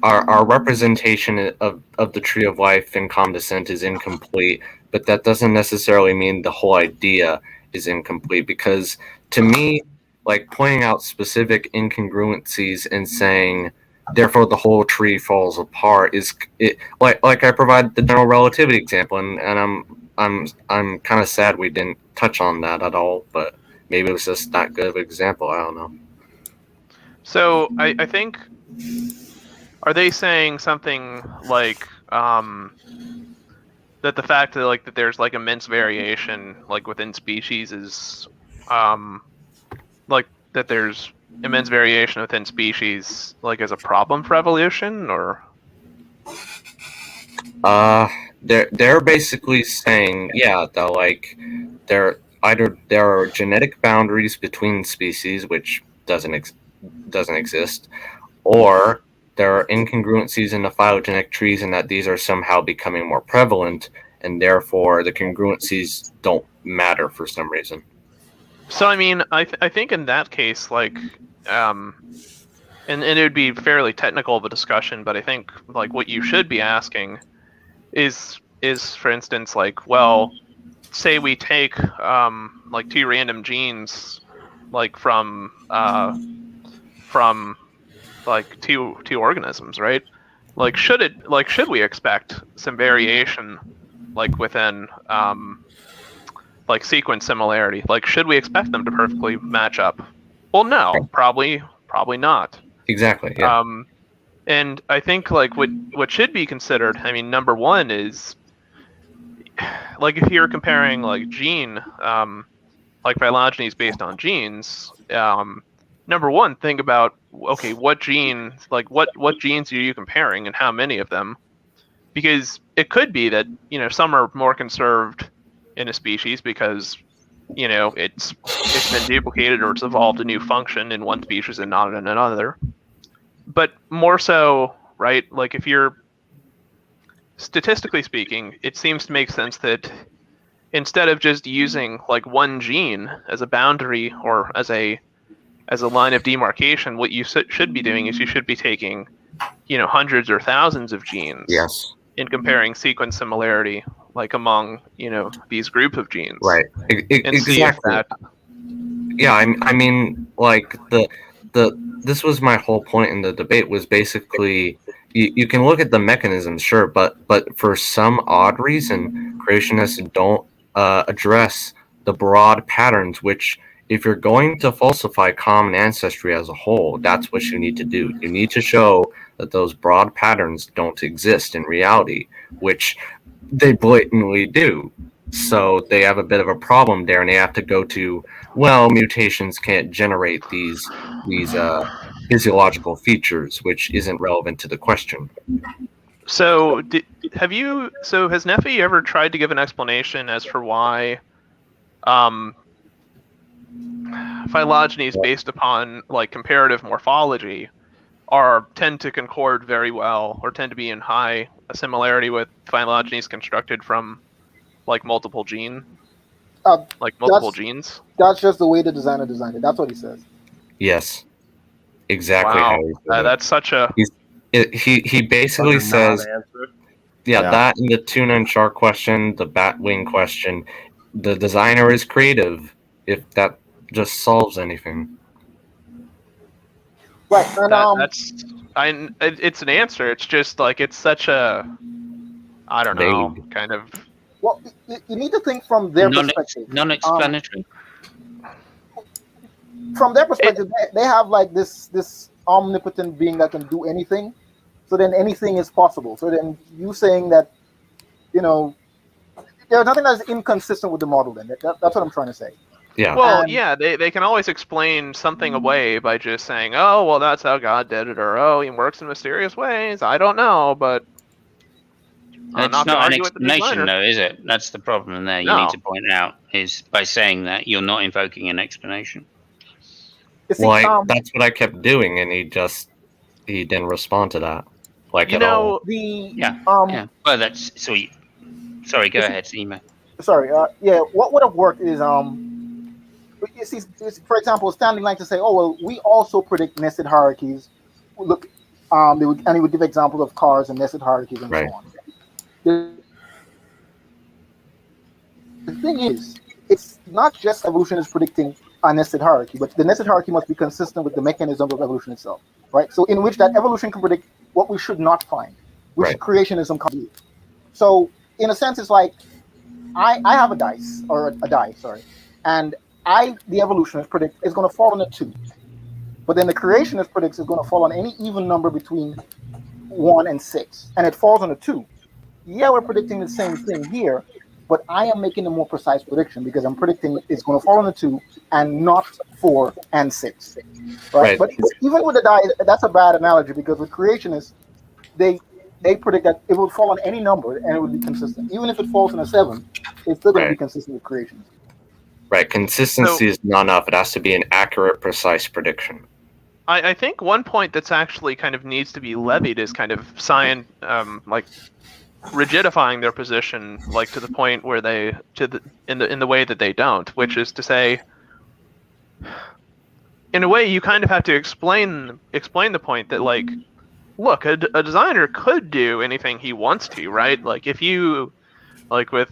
our representation of the tree of life in common descent is incomplete, but that doesn't necessarily mean the whole idea is incomplete, because to me, like, pointing out specific incongruencies and saying therefore the whole tree falls apart is it, like I provide the general relativity example, and I'm kind of sad we didn't touch on that at all, but maybe it was just not good of an example. I don't know. So I think, are they saying something like that the fact that that there's like immense variation like within species is like that there's immense variation within species like as a problem for evolution, or? They're basically saying, yeah, that like there are genetic boundaries between species which doesn't exist, or there are incongruencies in the phylogenetic trees, and that these are somehow becoming more prevalent, and therefore the congruencies don't matter for some reason. So I mean, I think in that case, like, and it would be fairly technical of a discussion, but I think like what you should be asking is for instance, like, well, say we take like two random genes, like from like two organisms, right? Like, should we expect some variation like within like sequence similarity? Like, should we expect them to perfectly match up? Well, no, probably not. Exactly. Yeah. And I think like what should be considered, I mean, number one is like if you're comparing like gene like phylogenies based on genes, number one, think about, okay, what genes are you comparing and how many of them? Because it could be that, some are more conserved in a species because, it's been duplicated or it's evolved a new function in one species and not in another. But more so, right, like if you're, statistically speaking, it seems to make sense that instead of just using like one gene as a boundary or as a line of demarcation, what you should be doing is you should be taking, hundreds or thousands of genes. Yes. In comparing sequence similarity, like among, these group of genes. Right. Exactly. Yeah. I mean, like this was my whole point in the debate, was basically you can look at the mechanisms, sure, but for some odd reason, creationists don't address the broad patterns, which, if you're going to falsify common ancestry as a whole, that's what you need to do. You need to show that those broad patterns don't exist in reality, which they blatantly do. So they have a bit of a problem there, and they have to go to, well, mutations can't generate these physiological features, which isn't relevant to the question. So has Neph ever tried to give an explanation as for why phylogenies based upon like comparative morphology tend to concord very well, or tend to be in high similarity with phylogenies constructed from like multiple genes? Genes? That's just the way the designer designed it. That's what he says. Yes, exactly. Wow, that's such a. He basically says, that and the tuna and shark question, the bat wing question, the designer is creative. If that just solves anything. Right, and it's an answer. It's just like it's such a, I don't know, kind of. Well, you need to think from their perspective. Non-explanatory. From their perspective, they have like this omnipotent being that can do anything. So then anything is possible. So then you saying that, there's nothing that's inconsistent with the model. Then that's what I'm trying to say. Yeah. Well, they can always explain something away by just saying, oh, well, that's how God did it, or oh, he works in mysterious ways. I don't know, but It's not not gonna an argue with the explanation, designer. though, is it? That's the problem there. You No. need to point out is by saying that you're not invoking an explanation. Well, that's what I kept doing, and he didn't respond to that, like at all. Yeah. Well, that's sweet. Sorry, go ahead, Seema. Sorry. What would have worked is you see, for example, Stanley likes to say, "Oh well, we also predict nested hierarchies." Look, he would give examples of cars and nested hierarchies and so on. The thing is, it's not just evolution is predicting a nested hierarchy, but the nested hierarchy must be consistent with the mechanism of evolution itself, right? So, in which that evolution can predict what we should not find, which creationism can do. So, in a sense, it's like I have a die, and the evolutionist predict is going to fall on a 2, but then the creationist predicts it's going to fall on any even number between 1 and 6, and it falls on a 2. Yeah, we're predicting the same thing here, but I am making a more precise prediction because I'm predicting it's going to fall on a 2 and not 4 and 6, right? But even with the die, that's a bad analogy because with creationists, they predict that it will fall on any number and it would be consistent. Even if it falls on a 7, it's still going to be consistent with creationism. Right, consistency is not enough. It has to be an accurate, precise prediction. I think one point that's actually kind of needs to be levied is kind of like rigidifying their position, like to the point where in the way that they don't, which is to say, in a way, you kind of have to explain the point that, like, look, a designer could do anything he wants to, right? Like if you, like with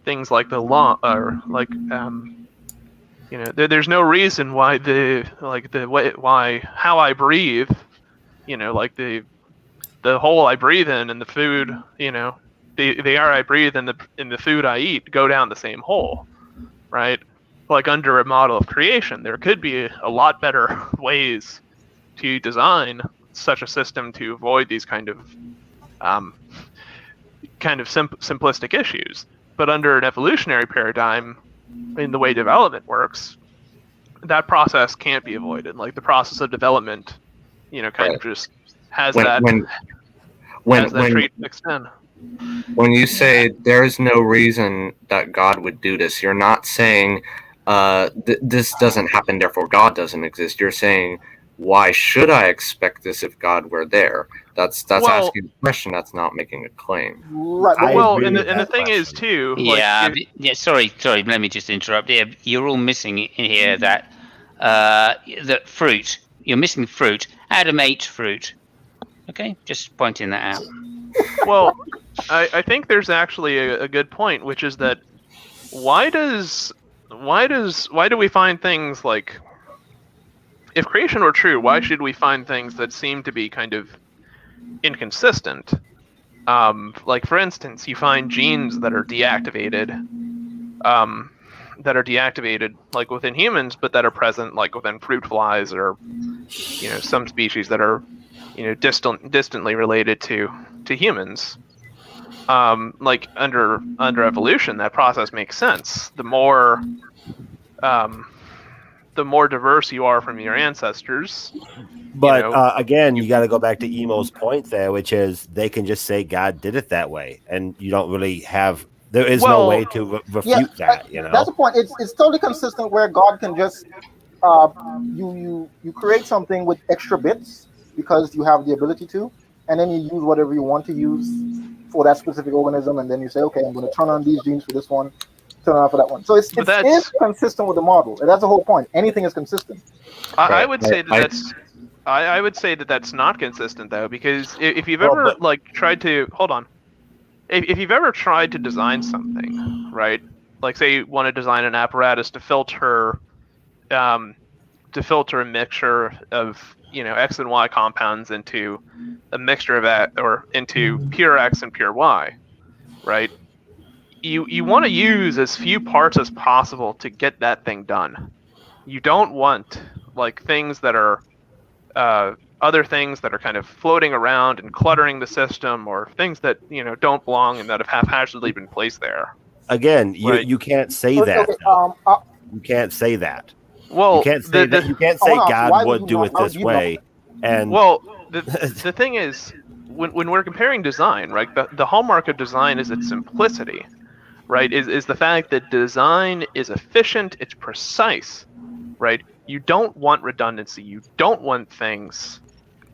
things like the law, or like there's no reason why how I breathe, like the hole I breathe in and the food, the air I breathe in the food I eat go down the same hole, right? Like under a model of creation, there could be a lot better ways to design such a system to avoid these kind of simplistic issues. But under an evolutionary paradigm, in the way development works, that process can't be avoided. Like the process of development, kind of just has that trait mixed in. When you say there's no reason that God would do this, you're not saying this doesn't happen, therefore God doesn't exist. You're saying, why should I expect this if God were there? That's asking a question. That's not making a claim. Right. Well, and the thing is too. Sorry. Let me just interrupt here. You're all missing in here that fruit. You're missing fruit. Adam ate fruit. Okay, just pointing that out. Well, I think there's actually a good point, which is that why do we find things like, if creation were true, why should we find things that seem to be kind of inconsistent? Like for instance, you find genes that are deactivated, like within humans, but that are present like within fruit flies or some species that are distantly related to humans. Like under evolution, that process makes sense. The more diverse you are from your ancestors. But again, you got to go back to Emo's point there, which is they can just say God did it that way, and you don't really have. There is no way to refute that. That's the point. It's totally consistent where God can just you create something with extra bits because you have the ability to, and then you use whatever you want to use for that specific organism, and then you say, okay, I'm going to turn on these genes for this one. Turn on for that one. So it is consistent with the model. And that's the whole point. Anything is consistent. I would say that that's not consistent though, because if you've ever tried to if you've ever tried to design something, right? Like say you want to design an apparatus to filter a mixture of X and Y compounds into a mixture of that, or into pure X and pure Y, right? You want to use as few parts as possible to get that thing done. You don't want like things that are other things that are kind of floating around and cluttering the system, or things that don't belong and that have haphazardly been placed there. Again, you can't say that. You can't say that. Well, you can't say God would do it this way. And the thing is, when we're comparing design, right? The hallmark of design is its simplicity, right? Is the fact that design is efficient, it's precise, right? You don't want redundancy. You don't want things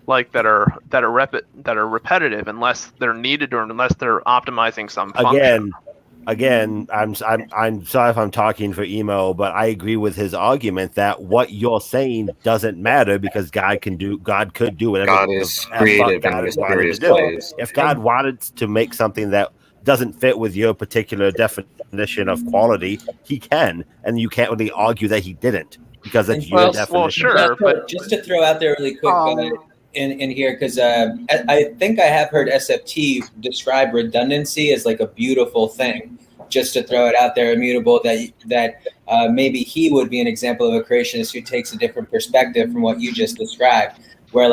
like that are repetitive unless they're needed or unless they're optimizing some function. Again, I'm sorry if I'm talking for Emo, but I agree with his argument that what you're saying doesn't matter because God could do whatever God is creative in mysterious ways. If God wanted to make something that doesn't fit with your particular definition of quality, he can, and you can't really argue that he didn't because it's your definition. Well, sure, but just to throw out there really quick in here, because I think I have heard SFT describe redundancy as like a beautiful thing. Just to throw it out there, immutable, that maybe he would be an example of a creationist who takes a different perspective from what you just described, where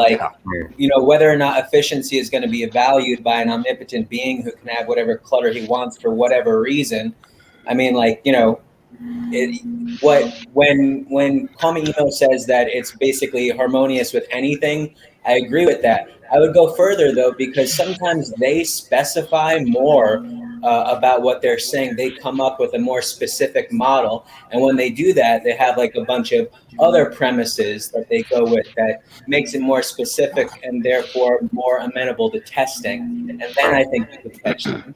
whether or not efficiency is going to be valued by an omnipotent being who can have whatever clutter he wants for whatever reason. I mean, when Kwame Eno says that it's basically harmonious with anything, I agree with that. I would go further though, because sometimes they specify more about what they're saying. They come up with a more specific model, and when they do that, they have like a bunch of other premises that they go with that makes it more specific and therefore more amenable to testing. And then I think you could catch them.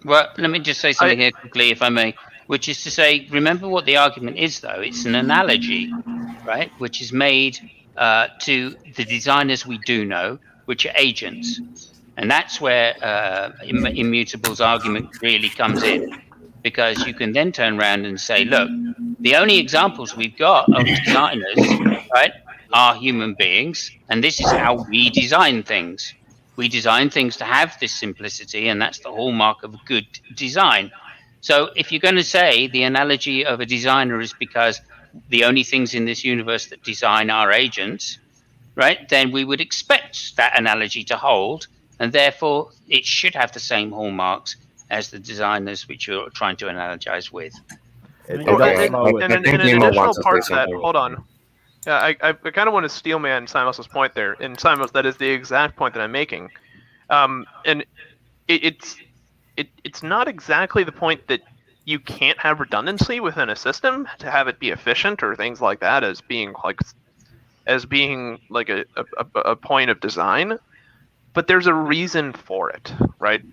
Well, let me just say something here quickly, if I may, which is to say, remember what the argument is, though. It's an analogy, right, which is made to the designers we do know, which are agents. And that's where Immutable's argument really comes in, because you can then turn around and say, look, the only examples we've got of designers, right, are human beings, and this is how we design things. We design things to have this simplicity, and that's the hallmark of a good design. So if you're going to say the analogy of a designer is because the only things in this universe that design are agents, right, then we would expect that analogy to hold, and therefore it should have the same hallmarks as the designers which you're trying to analogize with. An additional part to that, hold on. Yeah, I kind of want to steel man Simos's point there. And Simos, that is the exact point that I'm making. And it's not exactly the point that you can't have redundancy within a system to have it be efficient or things like that as being like a point of design. But there's a reason for it, right?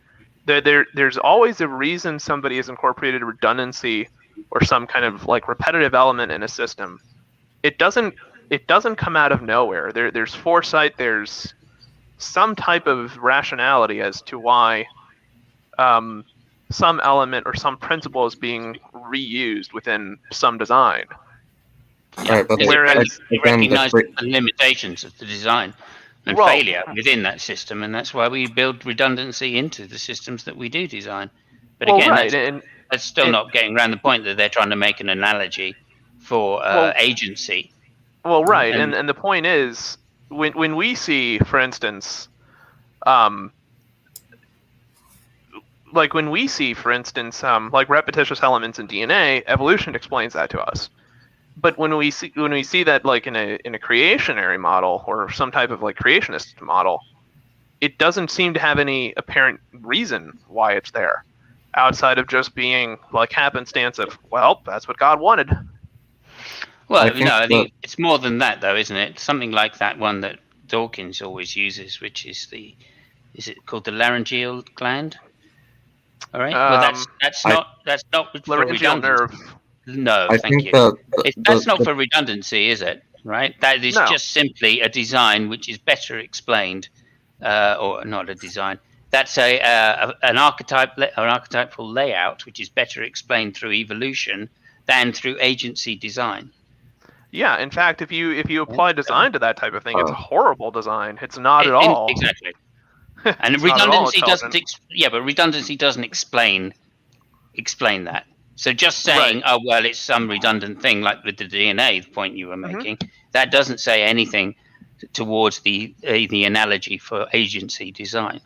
There's always a reason somebody has incorporated redundancy or some kind of like repetitive element in a system. It doesn't come out of nowhere. There's foresight. There's some type of rationality as to why some element or some principle is being reused within some design. Yeah, whereas recognize the limitations of the design and failure within that system, and that's why we build redundancy into the systems that we do design. But again, that's still not getting around the point that they're trying to make an analogy for agency. Well, right, and the point is, when we see, for instance, like repetitious elements in DNA, evolution explains that to us. But when we see that like in a creationary model or some type of like creationist model, it doesn't seem to have any apparent reason why it's there, outside of just being like happenstance of, well, that's what God wanted. Well, I think it's more than that, though, isn't it? Something like that one that Dawkins always uses, which is is it called the laryngeal gland? All right. Well, that's not laryngeal nerve. No, thank you. That's not for redundancy, is it? Right. That is just simply a design which is better explained, or not a design. That's an archetypal layout which is better explained through evolution than through agency design. Yeah, in fact, if you apply design to that type of thing, it's a horrible design. It's not at all. Exactly. And redundancy doesn't. But redundancy doesn't explain that. So just saying, oh well, it's some redundant thing, like with the DNA, the point you were making, that doesn't say anything towards the analogy for agency design.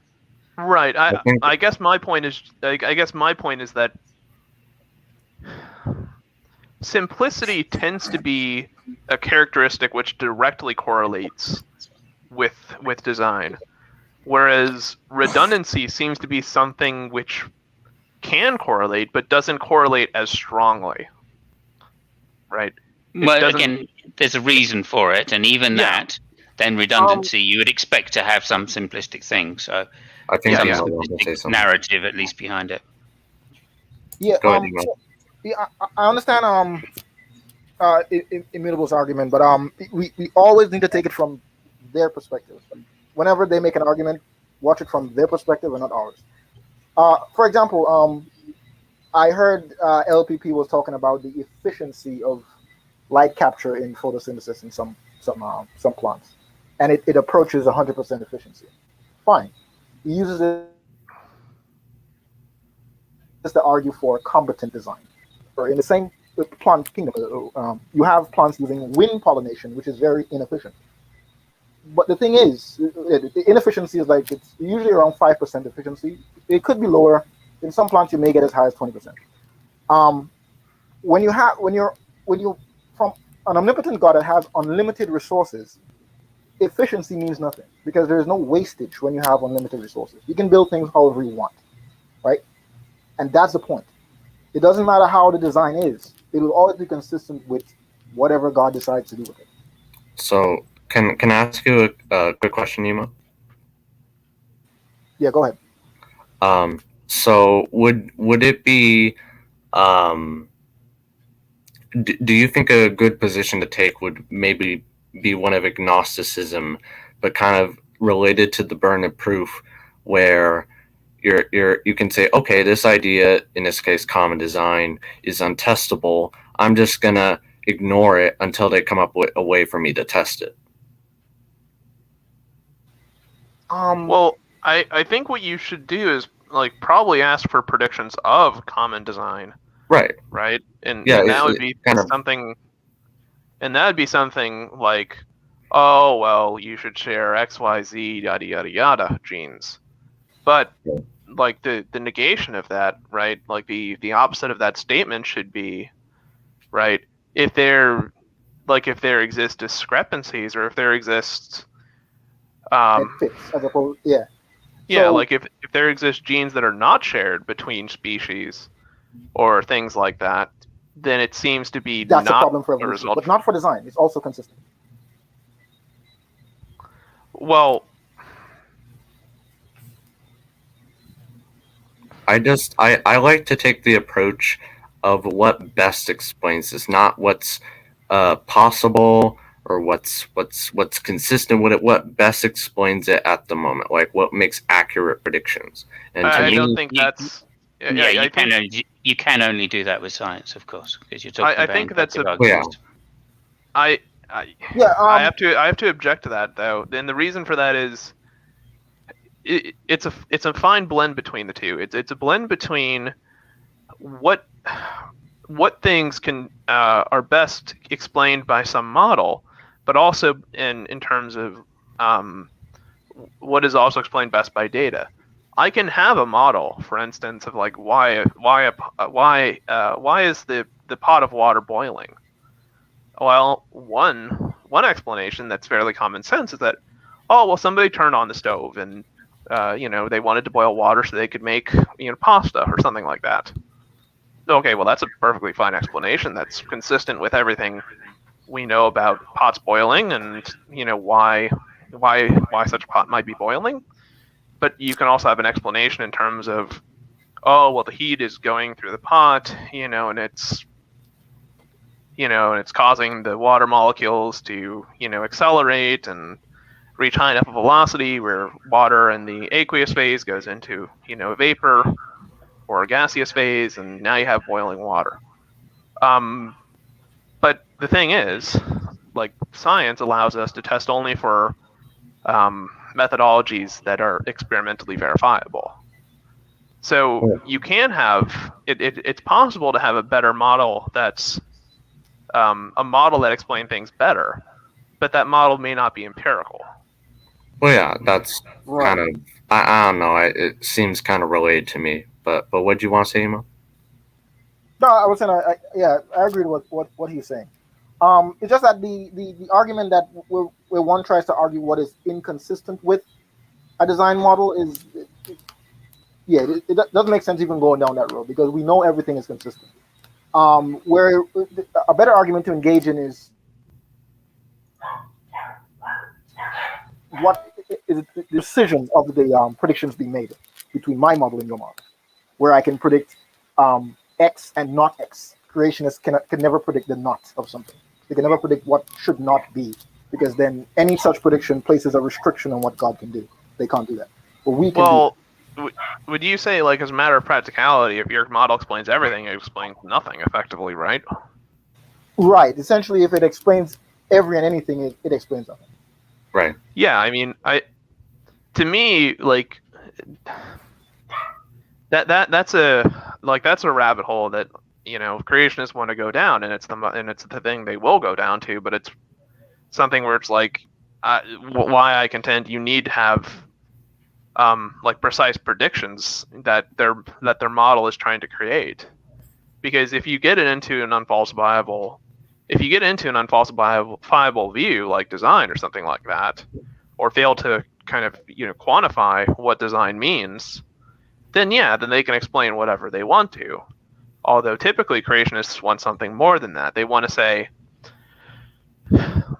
Right. I guess my point is that simplicity tends to be a characteristic which directly correlates with design. Whereas redundancy seems to be something which can correlate, but doesn't correlate as strongly. Right? Well, again, there's a reason for it, and even that, then redundancy, you would expect to have some simplistic thing. So I think some I'm going to say something. narrative at least behind it. Yeah. Go ahead, Iman. I understand Immutable's argument, but we always need to take it from their perspective. Whenever they make an argument, watch it from their perspective and not ours. For example, I heard LPP was talking about the efficiency of light capture in photosynthesis in some plants, and it approaches 100% efficiency. Fine, he uses it to argue for combatant design. Or in the same plant kingdom, you have plants using wind pollination, which is very inefficient. But the thing is, the inefficiency is like it's usually around 5% efficiency. It could be lower. In some plants, you may get as high as 20%. When you from an omnipotent God that has unlimited resources, efficiency means nothing because there is no wastage when you have unlimited resources. You can build things however you want, right? And that's the point. It doesn't matter how the design is; it will always be consistent with whatever God decides to do with it. So, can I ask you a quick question, Nima? Yeah, go ahead. So would it be do you think a good position to take would maybe be one of agnosticism, but kind of related to the burden of proof, where you can say, okay, this idea, in this case common design, is untestable. I'm just gonna ignore it until they come up with a way for me to test it. Well, I think what you should do is probably ask for predictions of common design. Right. Right? And that would be something like, oh well, you should share XYZ yada yada yada genes. But the negation of that, right? Like the opposite of that statement should be, right, if there exist discrepancies or if there exists if there exist genes that are not shared between species or things like that, then it seems to be that's not a problem for evolution, but not for design. It's also consistent. Well, I like to take the approach of what best explains this, not what's possible or what's consistent with it. What best explains it at the moment, like what makes accurate predictions. And I don't think that's. You can only do that with science, of course, because you're talking about. I think that's I have to object to that though, and the reason for that is it's a fine blend between the two. It's a blend between what things can are best explained by some model, but also in terms of what is also explained best by data. I can have a model, for instance, of like why is the pot of water boiling? Well, one explanation that's fairly common sense is that, oh well, somebody turned on the stove and they wanted to boil water so they could make pasta or something like that. Okay, well that's a perfectly fine explanation that's consistent with everything we know about pots boiling and why such a pot might be boiling. But you can also have an explanation in terms of, oh well, the heat is going through the pot, and it's causing the water molecules to accelerate and reach high enough velocity where water in the aqueous phase goes into a vapor or a gaseous phase, and now you have boiling water. But the thing is, science allows us to test only for methodologies that are experimentally verifiable. So you can have it's possible to have a better model that's a model that explains things better, but that model may not be empirical. Well, yeah, that's kind of I don't know. It seems kind of related to me. But what do you want to say, Emo? No, I was saying I agree with what he's saying. It's just that the argument that where one tries to argue what is inconsistent with a design model is, it doesn't make sense even going down that road because we know everything is consistent. Where a better argument to engage in is what is the decision of the predictions being made between my model and your model, where I can predict X and not X. Creationists can never predict the not of something. They can never predict what should not be, because then any such prediction places a restriction on what God can do. They can't do that. But we can do. Would you say, like, as a matter of practicality, if your model explains everything, it explains nothing, effectively, right? Right. Essentially, if it explains every and anything, it explains nothing. Right. Yeah, I mean, to me, like, that's a rabbit hole that, you know, creationists want to go down, and it's the thing they will go down to, but it's something where it's like, why I contend you need to have like precise predictions that their model is trying to create, because if you get it into an unfalsifiable view like design or something like that, or fail to kind of, you know, quantify what design means, then they can explain whatever they want to. Although typically creationists want something more than that. They want to say,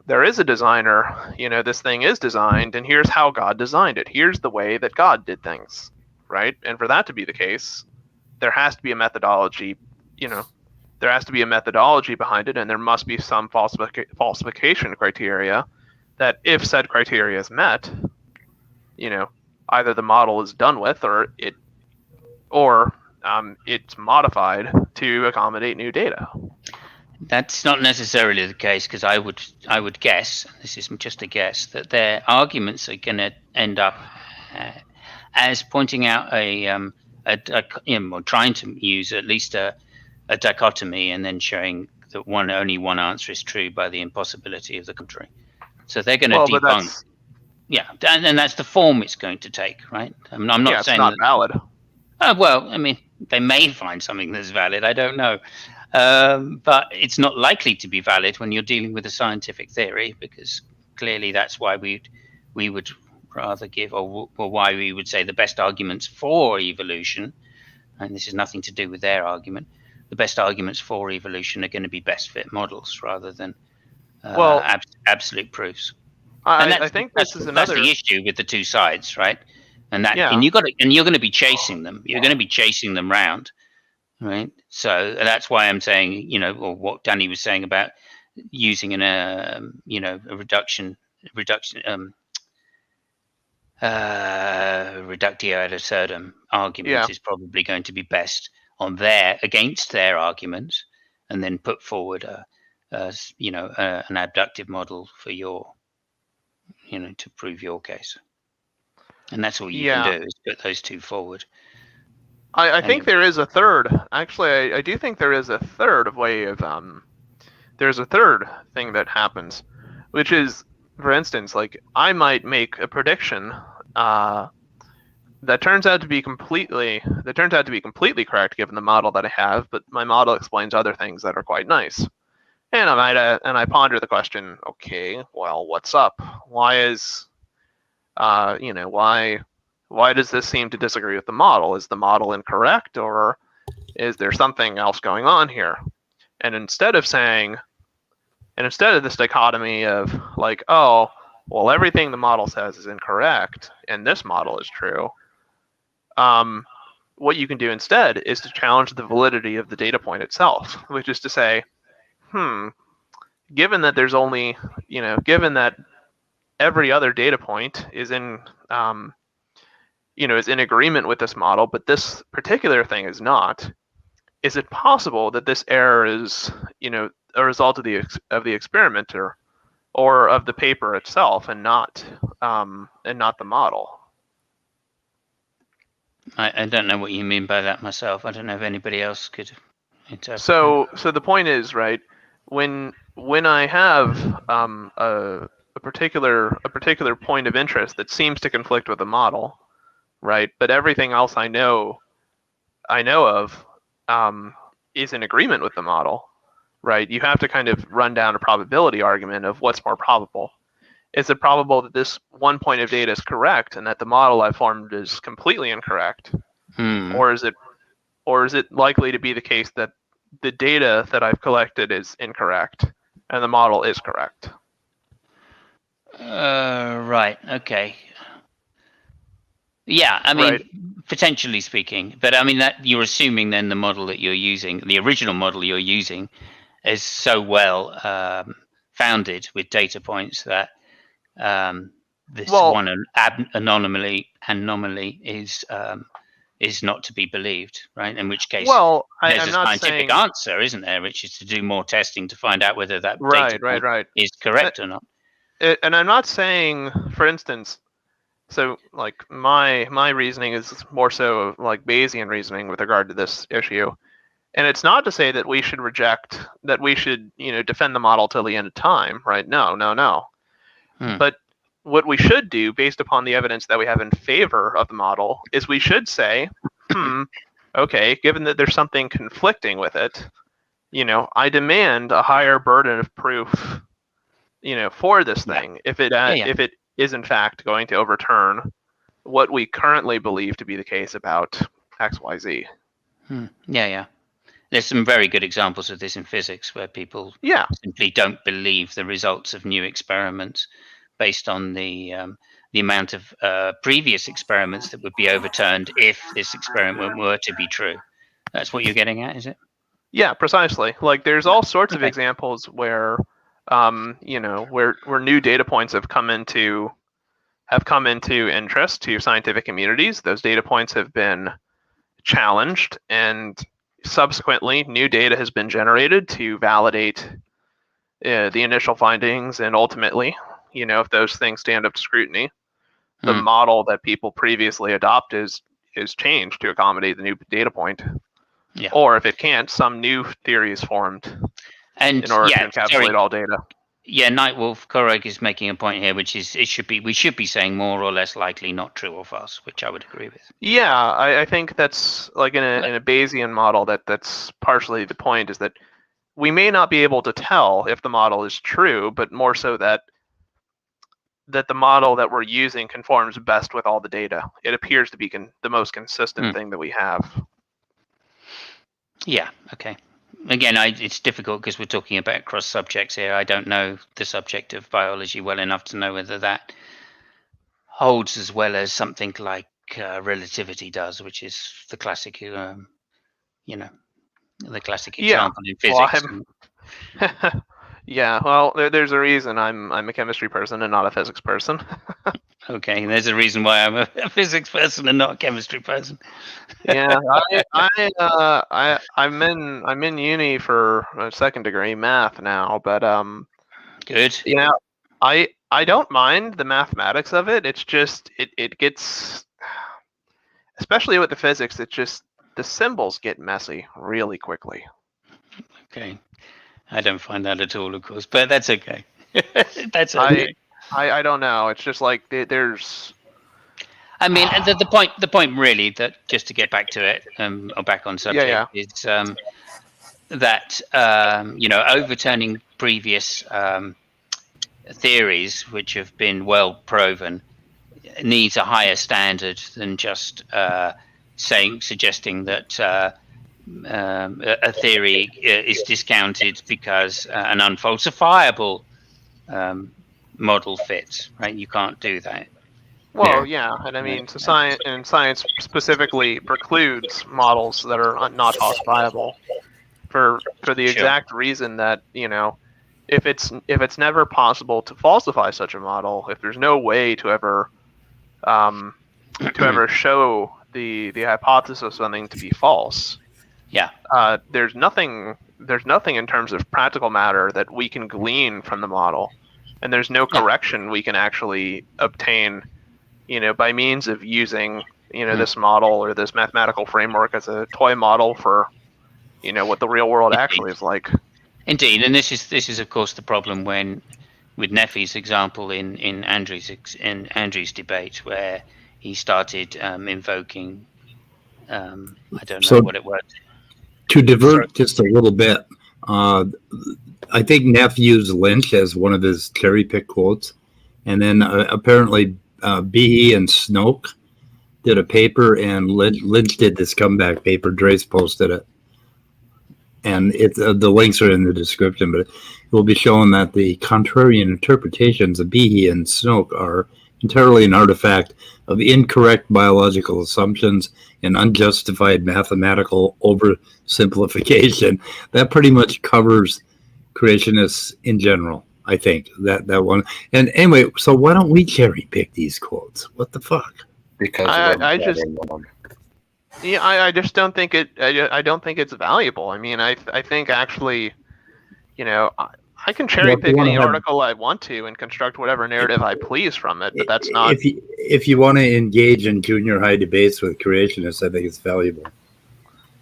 there is a designer, you know, this thing is designed, and here's how God designed it. Here's the way that God did things, right? And for that to be the case, there has to be a methodology, you know, there has to be a methodology behind it, and there must be some falsification criteria that, if said criteria is met, you know, either the model is done with or it's modified to accommodate new data. That's not necessarily the case, because I would guess, this is just a guess, that their arguments are going to end up as pointing out trying to use at least a dichotomy, and then showing that only one answer is true by the impossibility of the contrary. So they're going to debunk. Yeah, and that's the form it's going to take, right? I'm not saying it's not valid. Well, I mean, they may find something that's valid. I don't know. But it's not likely to be valid when you're dealing with a scientific theory, because clearly that's why we would rather give, or why we would say the best arguments for evolution, and this has nothing to do with their argument, the best arguments for evolution are going to be best fit models rather than absolute proofs. I think that's the issue with the two sides, right? And you're going to be chasing them. You're going to be chasing them round. Right, so that's why I'm saying, you know, or what Danny was saying about using a reductio ad absurdum argument is probably going to be best against their arguments, and then put forward an abductive model for your, you know, to prove your case, and that's all you can do is put those two forward. I think there is a third. Actually, I do think there is a third way of there's a third thing that happens, which is, for instance, like, I might make a prediction that turns out to be completely correct given the model that I have, but my model explains other things that are quite nice. And I ponder the question, okay, well, what's up? Why does this seem to disagree with the model? Is the model incorrect, or is there something else going on here? And instead of this dichotomy of like, oh, well, everything the model says is incorrect and this model is true, what you can do instead is to challenge the validity of the data point itself, which is to say, given that there's only, you know, given that every other data point is in is in agreement with this model, but this particular thing is not, is it possible that this error is, you know, a result of the experimenter or of the paper itself, and not the model? I don't know what you mean by that myself. I don't know if anybody else could interpret. So the point is, right, when I have a particular point of interest that seems to conflict with the model, right, but everything else I know of is in agreement with the model, right? You have to kind of run down a probability argument of what's more probable. is it probable that this one point of data is correct and that the model I formed is completely incorrect? Or is it likely to be the case that the data that I've collected is incorrect and the model is correct? Right. Okay. Yeah, I mean, potentially speaking, but I mean that you're assuming then the model that you're using, the original model you're using, is so well founded with data points that this one anomaly is not to be believed, right? In which case, there's a scientific answer, isn't there, which is to do more testing to find out whether that data point is correct or not. And I'm not saying, for instance, so like my reasoning is more so like Bayesian reasoning with regard to this issue, and it's not to say that we should defend the model till the end of time, right? No. But what we should do, based upon the evidence that we have in favor of the model, is we should say, okay, given that there's something conflicting with it, I demand a higher burden of proof, for this thing, if it is in fact going to overturn what we currently believe to be the case about XYZ. Yeah. There's some very good examples of this in physics where people simply don't believe the results of new experiments based on the amount of previous experiments that would be overturned if this experiment were to be true. That's what you're getting at, is it? Yeah, precisely. Like there's all sorts of examples where where new data points have come into interest to scientific communities. Those data points have been challenged, and subsequently new data has been generated to validate the initial findings, and ultimately, if those things stand up to scrutiny, the model that people previously adopt is changed to accommodate the new data point. Yeah. Or if it can't, some new theory is formed in order to encapsulate all data. Yeah, Nightwolf Korog is making a point here, which is we should be saying more or less likely, not true or false, which I would agree with. Yeah, I think that's like in a Bayesian model that's partially the point, is that we may not be able to tell if the model is true, but more so that the model that we're using conforms best with all the data. It appears to be the most consistent thing that we have. Yeah, okay. Again, it's difficult because we're talking about cross subjects here. I don't know the subject of biology well enough to know whether that holds as well as something like relativity does, which is the classic, the classic example in physics. Yeah, well, there's a reason I'm a chemistry person and not a physics person. Okay, and there's a reason why I'm a physics person and not a chemistry person. Yeah, I'm in uni for a second degree math now, but good. Yeah, I don't mind the mathematics of it. It's just it gets, especially with the physics, it just the symbols get messy really quickly. Okay, I don't find that at all, of course, but that's okay. That's okay. I don't know. It's just like there's. I mean, the point really, that just to get back to it, or back on subject, is that overturning previous theories which have been well proven needs a higher standard than just suggesting that a theory is discounted because an unfalsifiable model fits, right? You can't do that. Well, yeah, and I mean, science specifically precludes models that are not falsifiable for the exact reason that if it's never possible to falsify such a model, if there's no way to ever show the hypothesis of something to be false, there's nothing in terms of practical matter that we can glean from the model. And there's no correction we can actually obtain, by means of using, this model or this mathematical framework as a toy model for, what the real world actually is like. Indeed, and this is of course the problem with Neph's example in Andrew's debate, where he started invoking, I don't know what it was. To divert just a little bit. I think Neph used Lynch as one of his cherry-pick quotes, And then apparently Behe and Snoke did a paper, and Lynch did this comeback paper. Dre's posted it. And the links are in the description, but it will be showing that the contrarian interpretations of Behe and Snoke are entirely an artifact of incorrect biological assumptions and unjustified mathematical oversimplification. That pretty much covers creationists in general, I think, that one. And anyway, so why don't we cherry pick these quotes? What the fuck? Because I just don't think it. I don't think it's valuable. I mean, I think actually, I can cherry pick any article I want to and construct whatever narrative I please from it, but that's not. If you want to engage in junior high debates with creationists, I think it's valuable.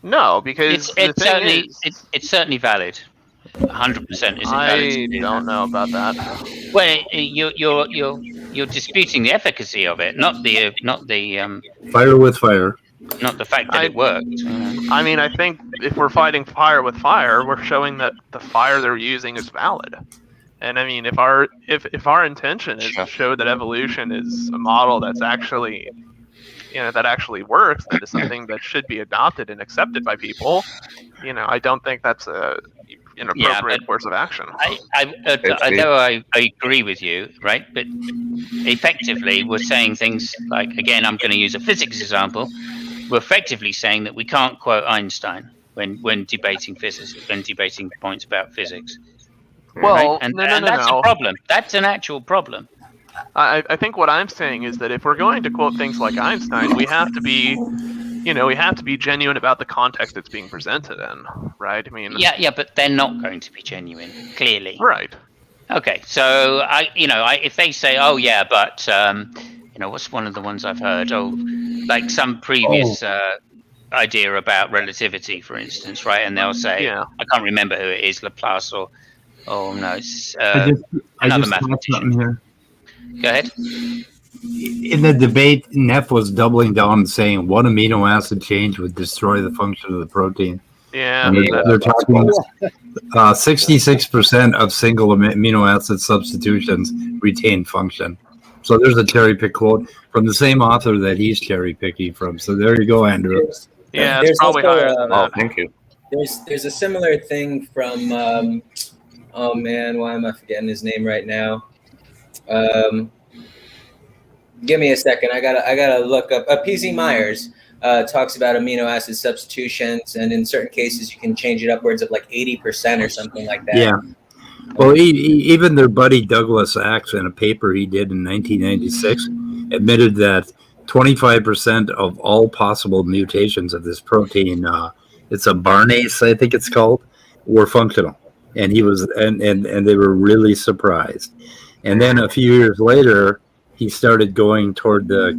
No, because it's certainly valid. 100% is invalid. I don't know about that. Well, you're disputing the efficacy of it, not the fire with fire. Not the fact that it worked. I mean, I think if we're fighting fire with fire, we're showing that the fire they're using is valid. And I mean, if our intention is to show that evolution is a model that's actually, that actually works, that is something that should be adopted and accepted by people, I don't think that's a inappropriate course of action. I know I agree with you, right? But effectively, we're saying things like, again, I'm going to use a physics example. We're effectively saying that we can't quote Einstein when debating physics, when debating points about physics. Well, right? and that's a problem. That's an actual problem. I think what I'm saying is that if we're going to quote things like Einstein, we have to be, we have to be genuine about the context it's being presented in, right? I mean, yeah, but they're not going to be genuine, clearly. Right. Okay, so if they say, oh yeah, but what's one of the ones I've heard? Oh, like some previous idea about relativity, for instance, right? And they'll say, I can't remember who it is, Laplace or no, it's another mathematician. Here. Go ahead. In the debate, Neph was doubling down and saying one amino acid change would destroy the function of the protein. Yeah, and they're talking 66% of single amino acid substitutions retain function. So there's a cherry pick quote from the same author that he's cherry picking from. So there you go, Andrew. Yeah, it's probably higher than that. Oh, thank you. There's a similar thing from oh man, why am I forgetting his name right now? Give me a second. I gotta look up. PZ Myers talks about amino acid substitutions, and in certain cases you can change it upwards of like 80% or something like that. Yeah. Well, even their buddy Douglas Axe, in a paper he did in 1996, admitted that 25% of all possible mutations of this protein, it's a barnase, I think it's called, were functional. And he was, and they were really surprised. And then a few years later, he started going toward the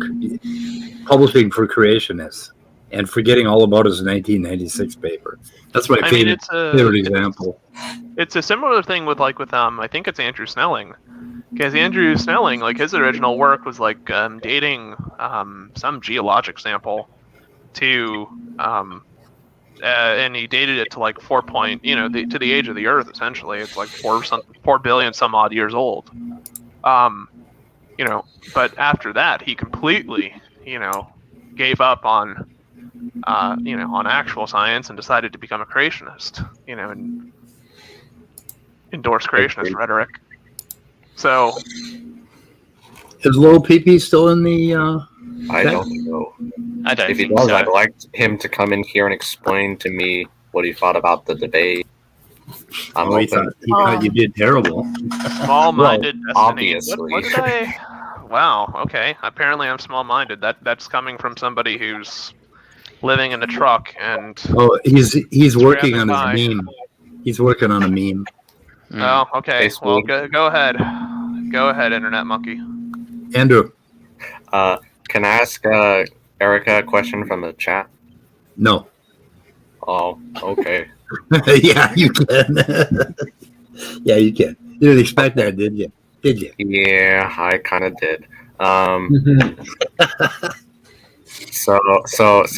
publishing for creationists and forgetting all about his 1996 paper. That's my favorite example. It's a similar thing with I think it's Andrew Snelling, because Andrew Snelling, like his original work was like dating some geologic sample to and he dated it to like 4 to the age of the Earth. Essentially, it's like 4 billion some odd years old. But after that, he completely, gave up on, on actual science and decided to become a creationist, and endorse creationist rhetoric. So, is Lil PP still in the? I don't know. I don't. If he does, I'd like him to come in here and explain to me what he thought about the debate. He thought you did terrible. Small-minded destiny. Obviously. What did I? Wow. Okay. Apparently, I'm small-minded. That's coming from somebody who's living in a truck and. Oh, he's working on his meme. He's working on a meme. Oh, okay. Well, go ahead. Go ahead, Internet Monkey. Andrew. Can I ask Erica a question from the chat? No. Oh, okay. Yeah, you can. Yeah, you can. You didn't expect that, did you? Did you? Yeah, I kind of did. So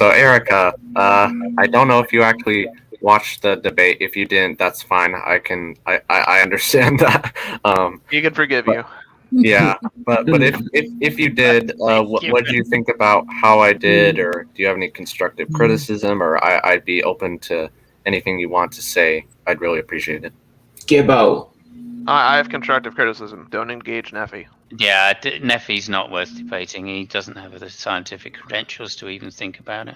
Erica, I don't know if you actually watched the debate. If you didn't, that's fine. I understand that. He can forgive you. Yeah, but if you did, what do you think about how I did, or do you have any constructive criticism, or I'd be open to anything you want to say. I'd really appreciate it. Gibbo. I have constructive criticism. Don't engage Nephi. Yeah, Nephi's not worth debating. He doesn't have the scientific credentials to even think about it.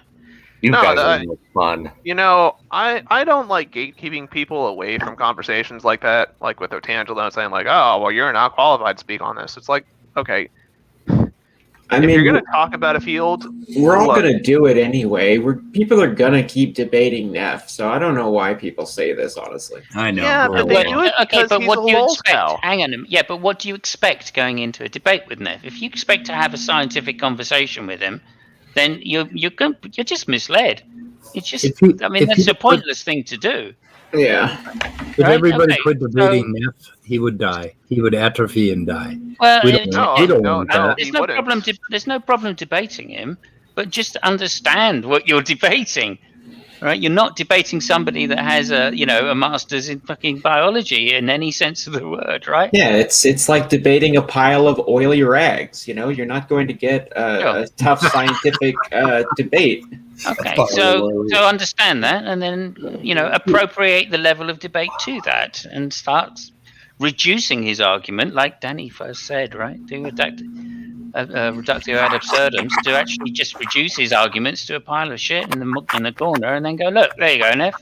You guys are fun. You know, I don't like gatekeeping people away from conversations like that, like with Otangelo saying like, oh, well, you're not qualified to speak on this. It's like, okay. I if mean, you're going to talk about a field, we're all going to do it anyway. People are going to keep debating Neph, so I don't know why people say this, honestly. I know. Yeah, but they do it because but he's what a do you lol expect? cow. Hang on. Yeah, but what do you expect going into a debate with Neph? If you expect to have a scientific conversation with him, then you're just misled. It's just, that's a pointless thing to do. Yeah. If everybody quit debating Neph, he would die. He would atrophy and die. Well, we don't want that. There's no problem debating him, but just understand what you're debating. Right? You're not debating somebody that has a master's in fucking biology in any sense of the word, right? Yeah, it's like debating a pile of oily rags. You're not going to get a tough scientific debate. Okay, so understand that, and then appropriate the level of debate to that, and start reducing his argument, like Danny first said, right? Do reductio ad absurdum, to actually just reduce his arguments to a pile of shit in the corner, and then go, look, there you go, Neph.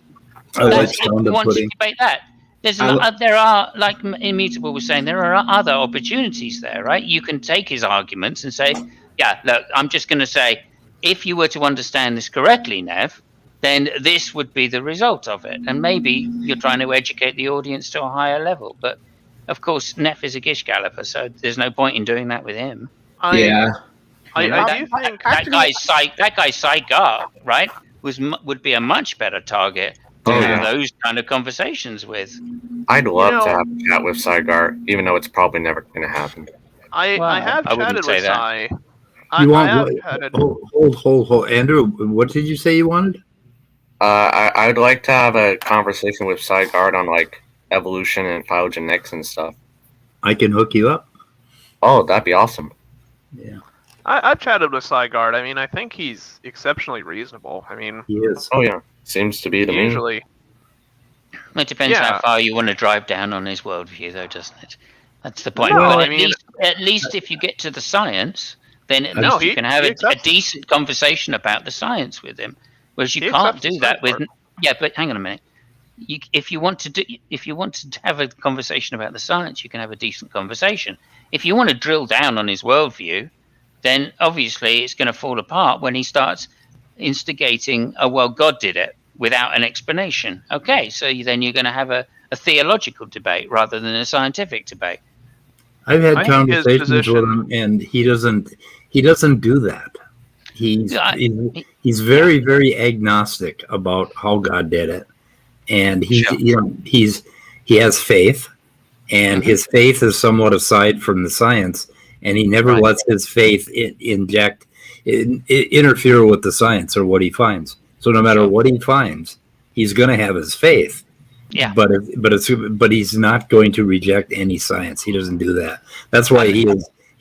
Want to debate that? There are, like Immutable was saying, there are other opportunities there, right? You can take his arguments and say, yeah, look, I'm just going to say, if you were to understand this correctly, Neph, then this would be the result of it. And maybe you're trying to educate the audience to a higher level. But, of course, Neph is a gish galloper, so there's no point in doing that with him. I do think that guy's Saigar, right, would be a much better target to have those kind of conversations with. I'd love to have a chat with Saigar, even though it's probably never going to happen. I have chatted with Sai. Hold, Andrew. What did you say you wanted? I'd like to have a conversation with Saigar on like evolution and phylogenetics and stuff. I can hook you up. Oh, that'd be awesome. Yeah. I've chatted with Saigar. I mean, I think he's exceptionally reasonable. I mean, he is. Oh yeah, seems to be to usually. It depends how far you want to drive down on his worldview, though, doesn't it? That's the point. No, but at least if you get to the science, then at least you can have a decent conversation about the science with him. Whereas you can't do that with. Yeah, but hang on a minute. If you want to have a conversation about the science, you can have a decent conversation. If you want to drill down on his worldview, then obviously it's going to fall apart when he starts instigating, oh, well, God did it without an explanation. Okay, so then you're going to have a theological debate rather than a scientific debate. I've had conversations with him, and he doesn't do that. He's very, very agnostic about how God did it, and he has faith, and his faith is somewhat aside from the science, and he never lets his faith interfere with the science or what he finds. So no matter what he finds, he's going to have his faith. Yeah. But he's not going to reject any science. He doesn't do that. That's why he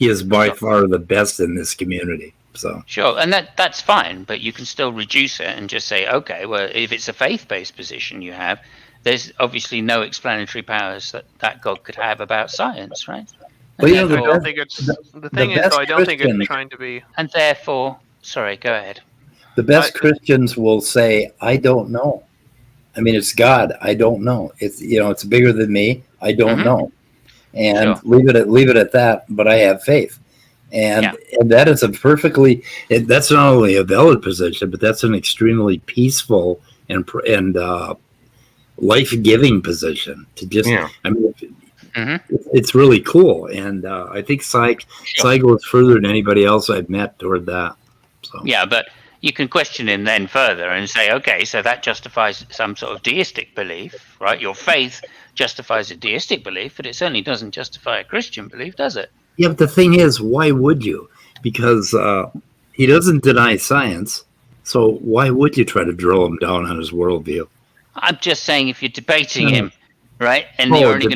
is by far the best in this community. So sure, and that's fine, but you can still reduce it and just say, okay, well, if it's a faith-based position you have, there's obviously no explanatory powers that God could have about science, right? Well, I don't think it's trying to be. And therefore, sorry, go ahead. The best Christians will say, "I don't know." I mean, it's God. I don't know. It's bigger than me. I don't know, and leave it at that. But I have faith, and that is that's not only a valid position, but that's an extremely peaceful and life-giving position to just. I mean, it's really cool, and I think Psy goes further than anybody else I've met toward that. So. Yeah, but you can question him then further and say, okay, so that justifies some sort of deistic belief, right? Your faith justifies a deistic belief, but it certainly doesn't justify a Christian belief, does it? Yeah, but the thing is, why would you? Because he doesn't deny science, so why would you try to drill him down on his worldview? I'm just saying, if you're debating him, right, and you're only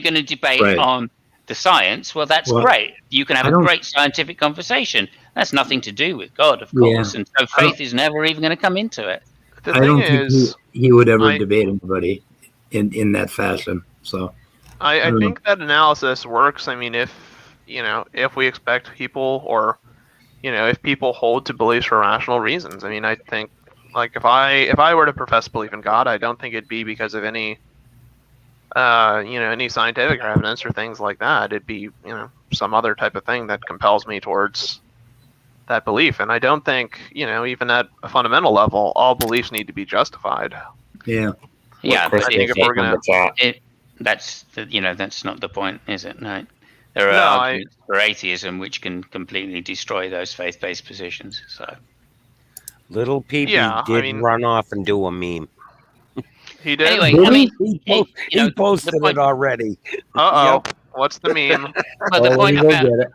going to debate on the science, well, that's great. You can have a great scientific conversation. That's nothing to do with God, of course. And so faith is never even going to come into it. The I thing don't is, think he would ever debate anybody in that fashion. So I think that analysis works. I mean, if we expect people, or if people hold to beliefs for rational reasons. I mean, I think, like, if I were to profess belief in God, I don't think it'd be because of any any scientific evidence or things like that. It'd be some other type of thing that compels me towards that belief. And I don't think even at a fundamental level, all beliefs need to be justified. Yeah, I think if we're gonna, that's not the point, is it? No, there are arguments for atheism which can completely destroy those faith-based positions. So Little Peepee did run off and do a meme. He did. Anyway, I mean, he posted it already. What's the meme? Well, the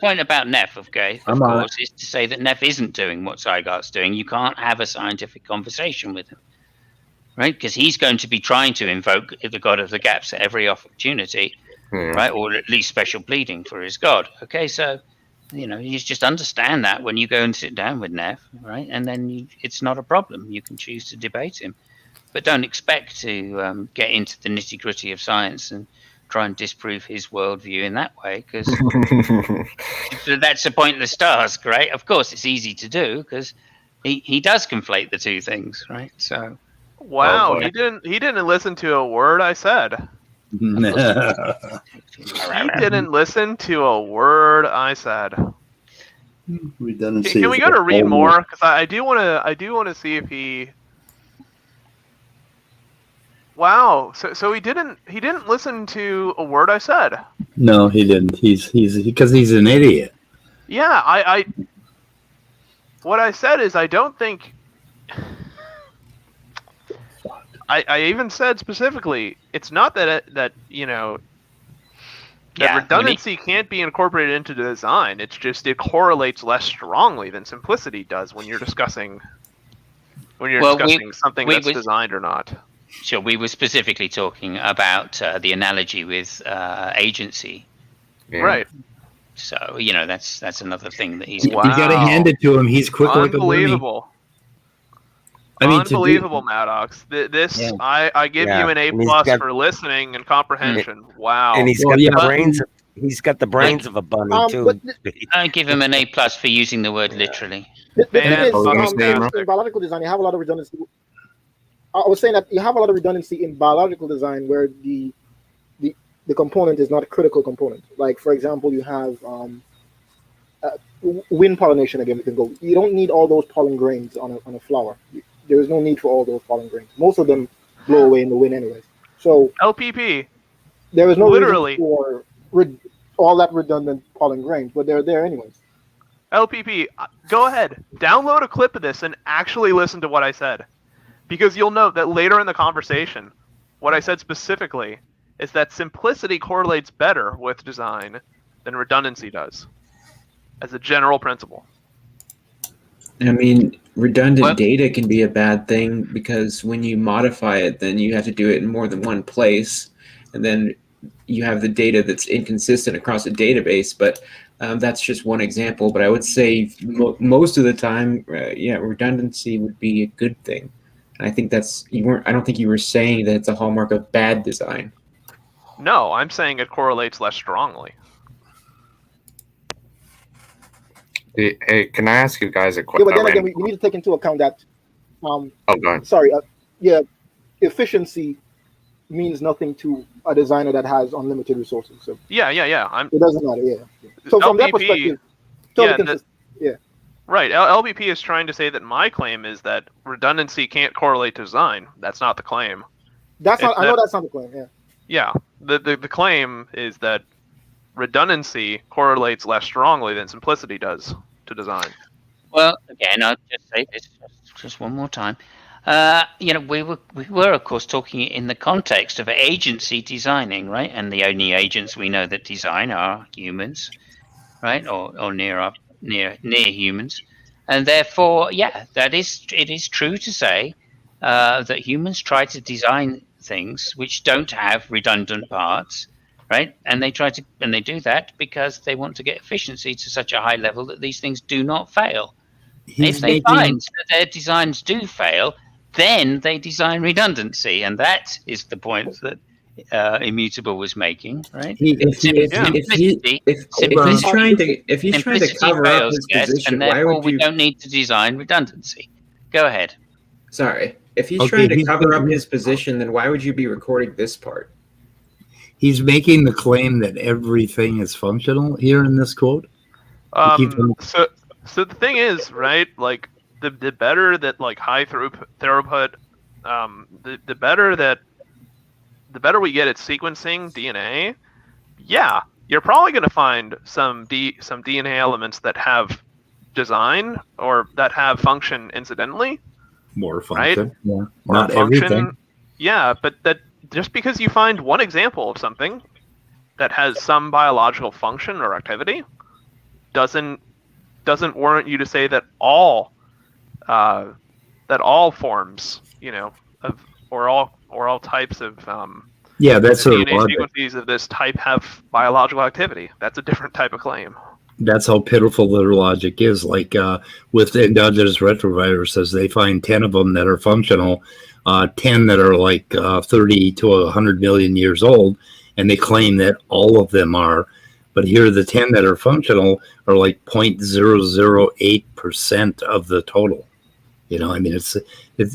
point about Neph, okay, of course, is to say that Neph isn't doing what Zygarde's doing. You can't have a scientific conversation with him, right? Because he's going to be trying to invoke the god of the gaps at every opportunity, right? Or at least special pleading for his god. Okay, so you just understand that when you go and sit down with Neph, right? And then it's not a problem. You can choose to debate him, but don't expect to get into the nitty gritty of science and try and disprove his worldview in that way, because that's the pointless task, right? Of course, it's easy to do because he does conflate the two things, right? So, wow, he didn't listen to a word I said. He didn't listen to a word I said. Redundancy. Can we go to read more? Because I do want to see if he. Wow. So he didn't listen to a word I said. No, he didn't. He's because he's an idiot. Yeah, I what I said is I don't think. I even said specifically, it's not that redundancy can't be incorporated into the design. It's just it correlates less strongly than simplicity does when you're discussing something that's designed or not. Sure, we were specifically talking about the analogy with agency, right? So that's another thing that he's. You got to hand it to him. He's quick like a unbelievable. Unbelievable, Maddox. I give you an A+ for listening and comprehension. Wow. And he's got the brains. He's got the brains of a bunny too. I give him an A+ for using the word literally. The thing is, in biological design, you have a lot of redundancy. I was saying that you have a lot of redundancy in biological design where the component is not a critical component. Like, for example, you have wind pollination. Again, we can go. You don't need all those pollen grains on a flower. There is no need for all those pollen grains. Most of them blow away in the wind anyways. So LPP. There is no reason for all that redundant pollen grains, but they're there anyways. LPP, go ahead. Download a clip of this and actually listen to what I said. Because you'll note that later in the conversation, what I said specifically is that simplicity correlates better with design than redundancy does, as a general principle. I mean, redundant data can be a bad thing because when you modify it, then you have to do it in more than one place. And then you have the data that's inconsistent across a database. But that's just one example. But I would say most of the time, redundancy would be a good thing. And I think I don't think you were saying that it's a hallmark of bad design. No, I'm saying it correlates less strongly. Hey, can I ask you guys a question? Yeah, but then again, we need to take into account that. Go ahead. Sorry. Efficiency means nothing to a designer that has unlimited resources. So yeah. It doesn't matter. Yeah. So from that perspective, right. LBP is trying to say that my claim is that redundancy can't correlate to design. That's not the claim. I know that's not the claim. Yeah. Yeah. The claim is that redundancy correlates less strongly than simplicity does to design. Well, again, I'll just say this just one more time. We were of course talking in the context of agency designing, right? And the only agents we know that design are humans, right? Or near humans, and therefore, it is true to say that humans try to design things which don't have redundant parts, right? And they do that because they want to get efficiency to such a high level that these things do not fail. If they find that their designs do fail, then they design redundancy, and that is the point that Immutable was making, right? If he's trying to cover up his position, and therefore we don't need to design redundancy. Go ahead. Sorry, if he's trying to cover up his position, then why would you be recording this part? He's making the claim that everything is functional here in this quote. So the thing is, right? Like the better that like high throughput, the better we get at sequencing DNA. Yeah, you're probably going to find some DNA elements that have design or that have function incidentally. More function, right? Yeah. Not everything. Yeah, but that just because you find one example of something that has some biological function or activity doesn't warrant you to say that all forms, or all types of that's DNA sequences of this type have biological activity. That's a different type of claim. That's how pitiful their logic is. Like with endogenous retroviruses, they find 10 of them that are functional, 10 that are like 30 to 100 million years old, and they claim that all of them are. But here, the 10 that are functional are like 0.008% of the total. I mean, they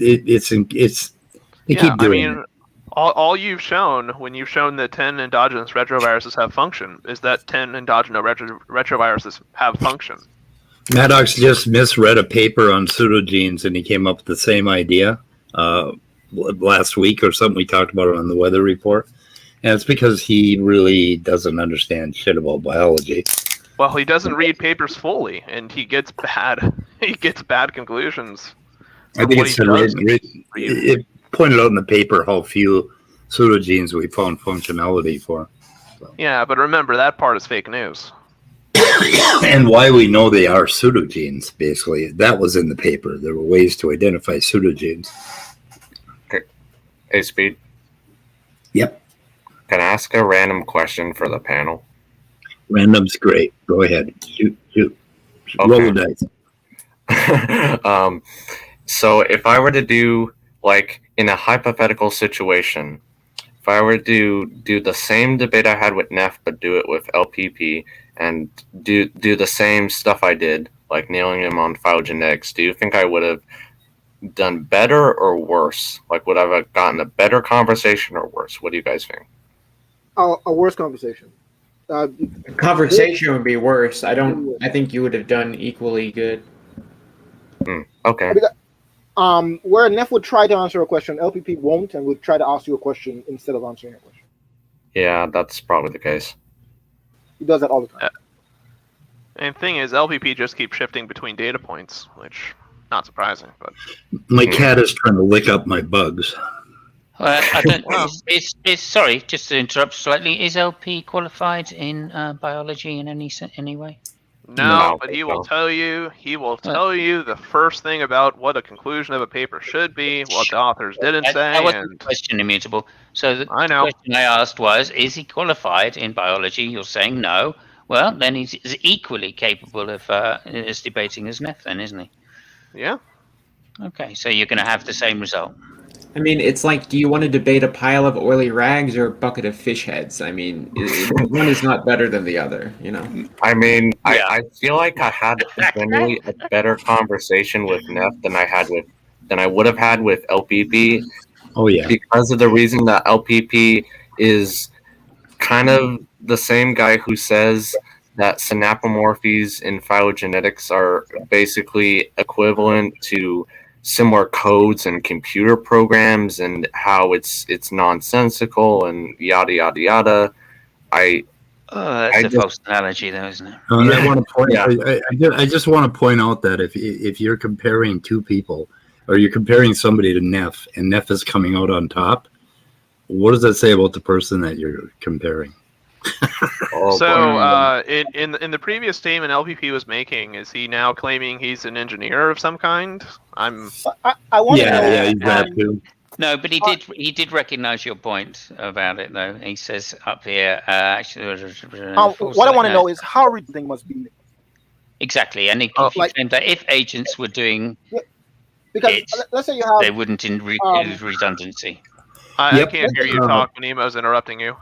keep doing it. All you've shown when you've shown that 10 endogenous retroviruses have function is that 10 endogenous retroviruses have function. Maddox just misread a paper on pseudogenes, and he came up with the same idea last week or something. We talked about it on the weather report. And it's because he really doesn't understand shit about biology. Well, he doesn't read papers fully, and he gets bad conclusions. I think it pointed out in the paper how few pseudogenes we found functionality for. So. Yeah, but remember, that part is fake news. And why we know they are pseudogenes, basically. That was in the paper. There were ways to identify pseudogenes. Okay. Hey, Speed. Yep. Can I ask a random question for the panel? Random's great. Go ahead. Shoot. Okay. Roll the dice. So if I were to do, like, in a hypothetical situation, if I were to do the same debate I had with Neph, but do it with LPP, and do the same stuff I did, like nailing him on phylogenetics, do you think I would have done better or worse? Like, would I have gotten a better conversation or worse? What do you guys think? A worse conversation. Conversation would be worse. I think you would have done equally good. Okay. Where Neph would try to answer a question, LPP won't, and would try to ask you a question instead of answering a question. Yeah, that's probably the case. He does that all the time. And the thing is, LPP just keeps shifting between data points, which not surprising. But my cat is trying to lick up my bugs. I don't. Sorry, just to interrupt slightly. Is LP qualified in biology in any way? No, but he will tell you. He will tell you the first thing about what a conclusion of a paper should be, what the authors didn't say. That wasn't the question, Immutable. So the question I asked was, is he qualified in biology? You're saying no. Well, then he's equally capable of debating as Neph, then, isn't he? Yeah. Okay, so you're going to have the same result. I mean, it's like, do you want to debate a pile of oily rags or a bucket of fish heads? I mean, one is not better than the other, I mean, yeah. I feel like I had generally a better conversation with Neph than I would have had with LPP. Oh yeah, because of the reason that LPP is kind of the same guy who says that synapomorphies in phylogenetics are basically equivalent to similar codes and computer programs, and how it's nonsensical and yada yada yada. That's a false analogy, though, isn't it? I want to point. I just want to point out that if you're comparing two people, or you're comparing somebody to Neph, and Neph is coming out on top, what does that say about the person that you're comparing? In the previous statement LPP was making, is he now claiming he's an engineer of some kind? I want to know. He's that too. No, but he did recognise your point about it, though. He says up here, actually, what I want to know is how redundant must be. Exactly, and he claimed that if agents were doing because let's say you have, they wouldn't include redundancy. I can't hear you talk when Emo's interrupting you.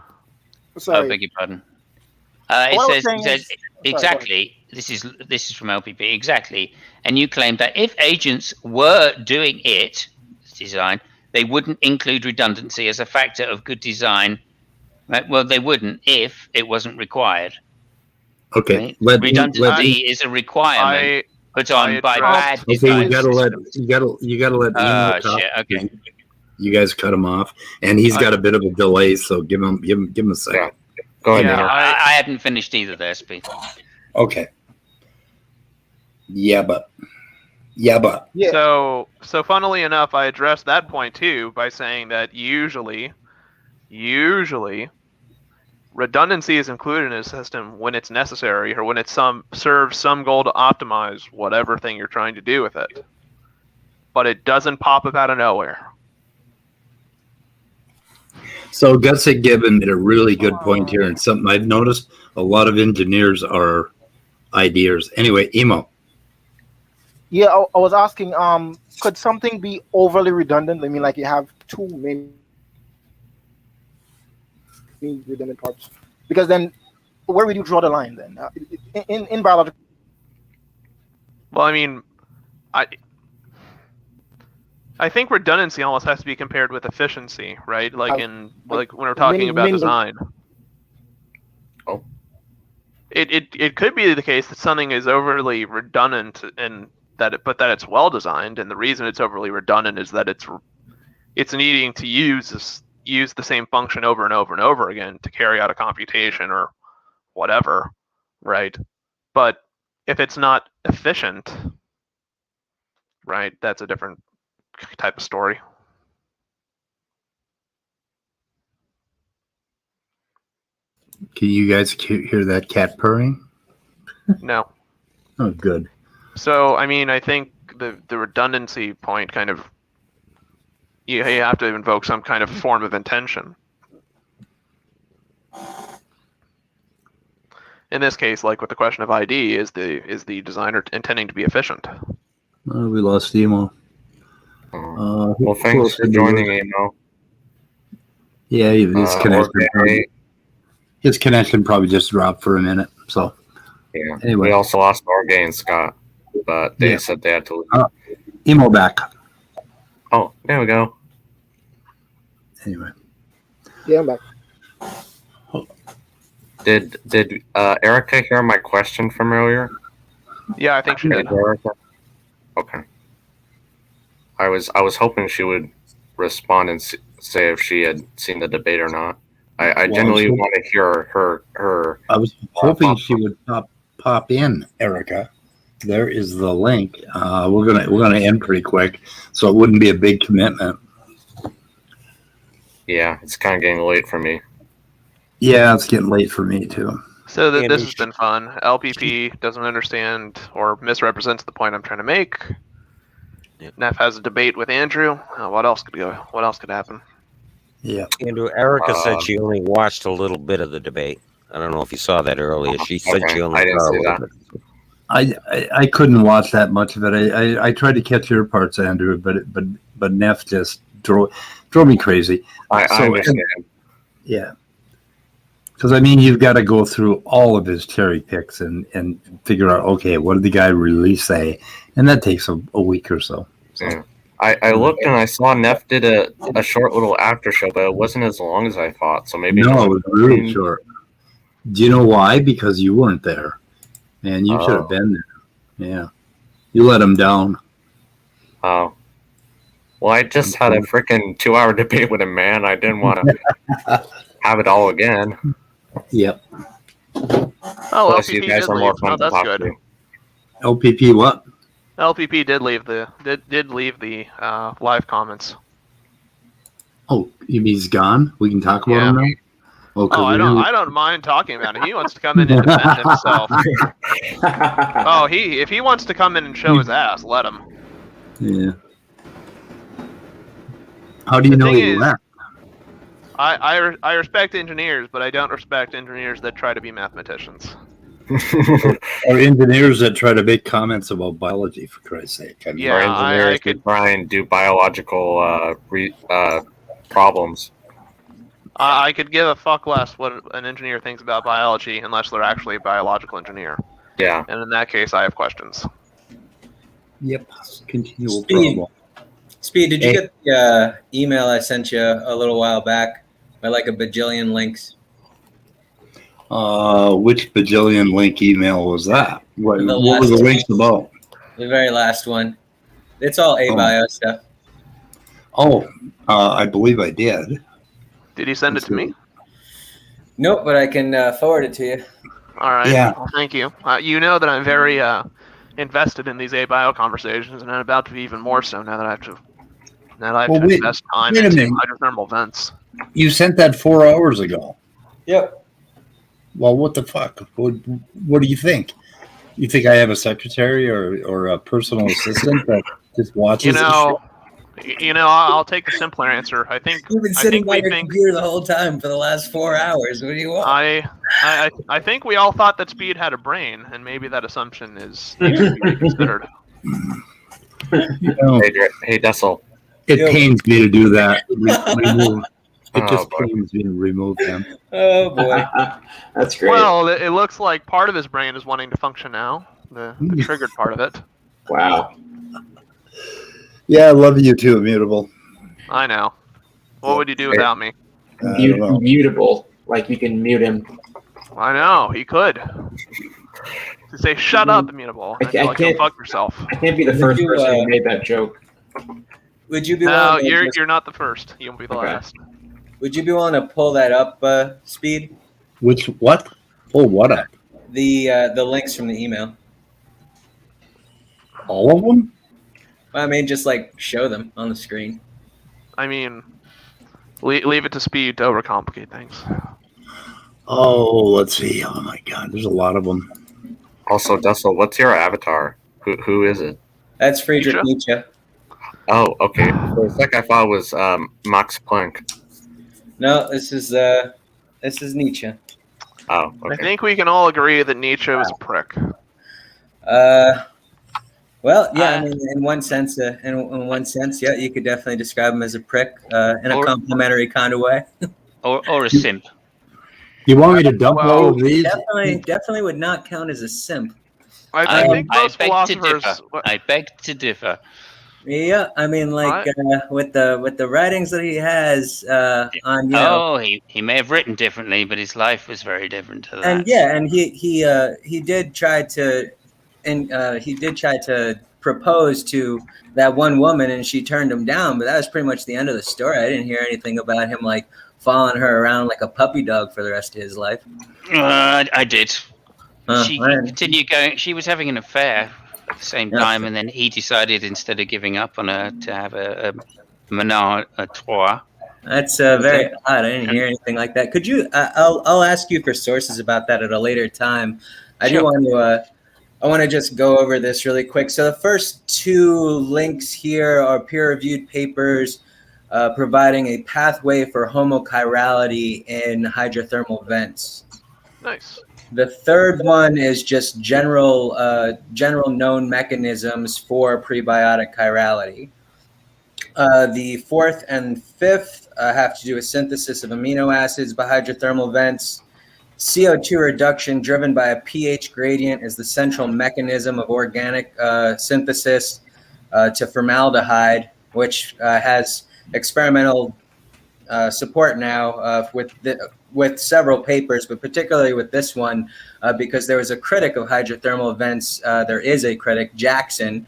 Sorry. Oh, beg your pardon. It says exactly. This is from LPP exactly, and you claim that if agents were doing design, they wouldn't include redundancy as a factor of good design. Right? Well, they wouldn't if it wasn't required. Okay. Right? Redundancy is a requirement put on by bad design. You gotta let Emo talk. Shit. Okay. You guys cut him off, and he's got a bit of a delay, so give him a second. Yeah. Go ahead. Yeah, I hadn't finished either there, Speed. Okay. Yeah, but. So funnily enough, I addressed that point too by saying that usually, redundancy is included in a system when it's necessary or when it serves some goal to optimize whatever thing you're trying to do with it. But it doesn't pop up out of nowhere. So Gusset Gibbon made a really good point here, and something I've noticed a lot of engineers are ideas. Anyway, Emo. Yeah, I was asking, could something be overly redundant? I mean, like you have too many redundant parts, because then where would you draw the line then? In biology? Well, I mean, I think redundancy almost has to be compared with efficiency, right? Like when we're talking about design. Oh. It could be the case that something is overly redundant and that it's well designed, and the reason it's overly redundant is that it's needing to use the same function over and over and over again to carry out a computation or whatever, right? But if it's not efficient, right, that's a different type of story. Can you guys hear that cat purring? No. Oh, good. So, I mean, I think the redundancy point kind of, you have to invoke some kind of form of intention. In this case, like with the question of ID, is the designer intending to be efficient? We lost Emo. Well, thanks for joining, Emo. Yeah, his connection probably just dropped for a minute. So, yeah. Anyway, we also lost Orgay and Scott, but they said they had to leave. Emo back. Oh, there we go. Anyway. Yeah, I'm back. Did Erica hear my question from earlier? Yeah, I think she did. Okay. I was hoping she would respond and say if she had seen the debate or not. I generally want to hear her. I was hoping she would pop in, Erica. There is the link. We're gonna end pretty quick, so it wouldn't be a big commitment. Yeah, it's kind of getting late for me. Yeah, it's getting late for me too. So this has been fun. LPP doesn't understand or misrepresents the point I'm trying to make. Neph has a debate with Andrew. What else could happen? Yeah. Andrew, Erica said she only watched a little bit of the debate. I don't know if you saw that earlier. She said she only saw a little bit. I couldn't watch that much of it. I tried to catch your parts, Andrew, but Neph just drove me crazy. I understand. Yeah. Because, I mean, you've got to go through all of his cherry picks and figure out, okay, what did the guy really say? And that takes a week or so. Yeah. I looked and I saw Neph did a short little after show, but it wasn't as long as I thought. So maybe no, it was really short. Do you know why? Because you weren't there, man. You should have been there. Yeah, you let him down. Oh, well, I just had a freaking 2-hour debate with a man. I didn't want to have it all again. Yep. Oh, plus, LPP you guys did are more leave. fun Oh, to that's talk good. to. LPP what? LPP did leave the live comments. Oh, he's gone? We can talk about him now? Oh, I don't mind talking about it. He wants to come in and defend himself. If he wants to come in and show his ass, let him. Yeah. How do you The know thing he is- left? I respect engineers, but I don't respect engineers that try to be mathematicians. Or engineers that try to make comments about biology, for Christ's sake. I mean, Yeah, or I engineers could- who try and do biological problems. I could give a fuck less what an engineer thinks about biology unless they're actually a biological engineer. Yeah. And in that case, I have questions. Yep. Continual Speed. problem. Speed, did you Hey. get the email I sent you a little while back by like a bajillion links? Which bajillion link email was that? What The were the last links about? The very last one. It's all abio stuff. Oh, I believe I did. Did he send it to me? Nope, but I can forward it to you. All right. Yeah. Well, thank you. You know that I'm very invested in these abio conversations, and I'm about to be even more so now that I have to. Now that I have Well, to wait- invest time wait a into minute. hydrothermal vents. You sent that 4 hours ago. Yep. Well, what the fuck? What do you think? You think I have a secretary or a personal assistant that just watches? I'll take the simpler answer. I think You've been I sitting think by we your think computer the whole time for the last 4 hours. What do you want? I think we all thought that Speed had a brain, and maybe that assumption is needs to be reconsidered. Hey, Dessel. It pains me to do that. It Oh, just boy. pains me to remove them. Oh boy. That's great. Well, it looks like part of his brain is wanting to function now. The triggered part of it. Wow. Yeah, I love you too, Immutable. I know. What would you do without me? I don't know. Mutable. Like you can mute him. I know, he could. To say, shut up, Immutable. And I like, go can't- fuck yourself. I can't be the first you, person who made that joke. Would you be No, willing to you're not the first. You'll be the Okay. last. Would you be willing to pull that up, Speed? Which what? Pull what up? The links from the email. All of them? I mean, just like show them on the screen. I mean, leave it to Speed to overcomplicate things. Oh, let's see. Oh my God, there's a lot of them. Also, Dessel, what's your avatar? Who is it? That's Friedrich Nietzsche. Oh, okay. For a sec, I thought it was Max Planck. No, this is Nietzsche. Oh, I okay. think we can all agree that Nietzsche was a prick. Well, yeah. I mean, in one sense, yeah, you could definitely describe him as a prick in a complimentary kind of way. or a simp. You want me to dump all of these? Definitely would not count as a simp. I think most beg to philosophers. differ. I beg to differ. Yeah, I mean, like with the writings that he has on, you know, Oh, he may have written differently, but his life was very different to that. and yeah, and he did try to, propose to that one woman, and she turned him down. But that was pretty much the end of the story. I didn't hear anything about him like following her around like a puppy dog for the rest of his life. I did. She I didn't. continued going. She was having an affair at the same time, and then he decided instead of giving up on her to have a menage a trois. That's very odd. I didn't hear anything like that. Could you? I'll ask you for sources about that at a later time. I do want to. I want to just go over this really quick. So the first two links here are peer-reviewed papers providing a pathway for homochirality in hydrothermal vents. Nice. The third one is just general known mechanisms for prebiotic chirality. The fourth and fifth have to do with synthesis of amino acids by hydrothermal vents. CO2 reduction driven by a pH gradient is the central mechanism of organic synthesis to formaldehyde, which has experimental support now with several papers, but particularly with this one, because there was a critic of hydrothermal vents. There is a critic, Jackson,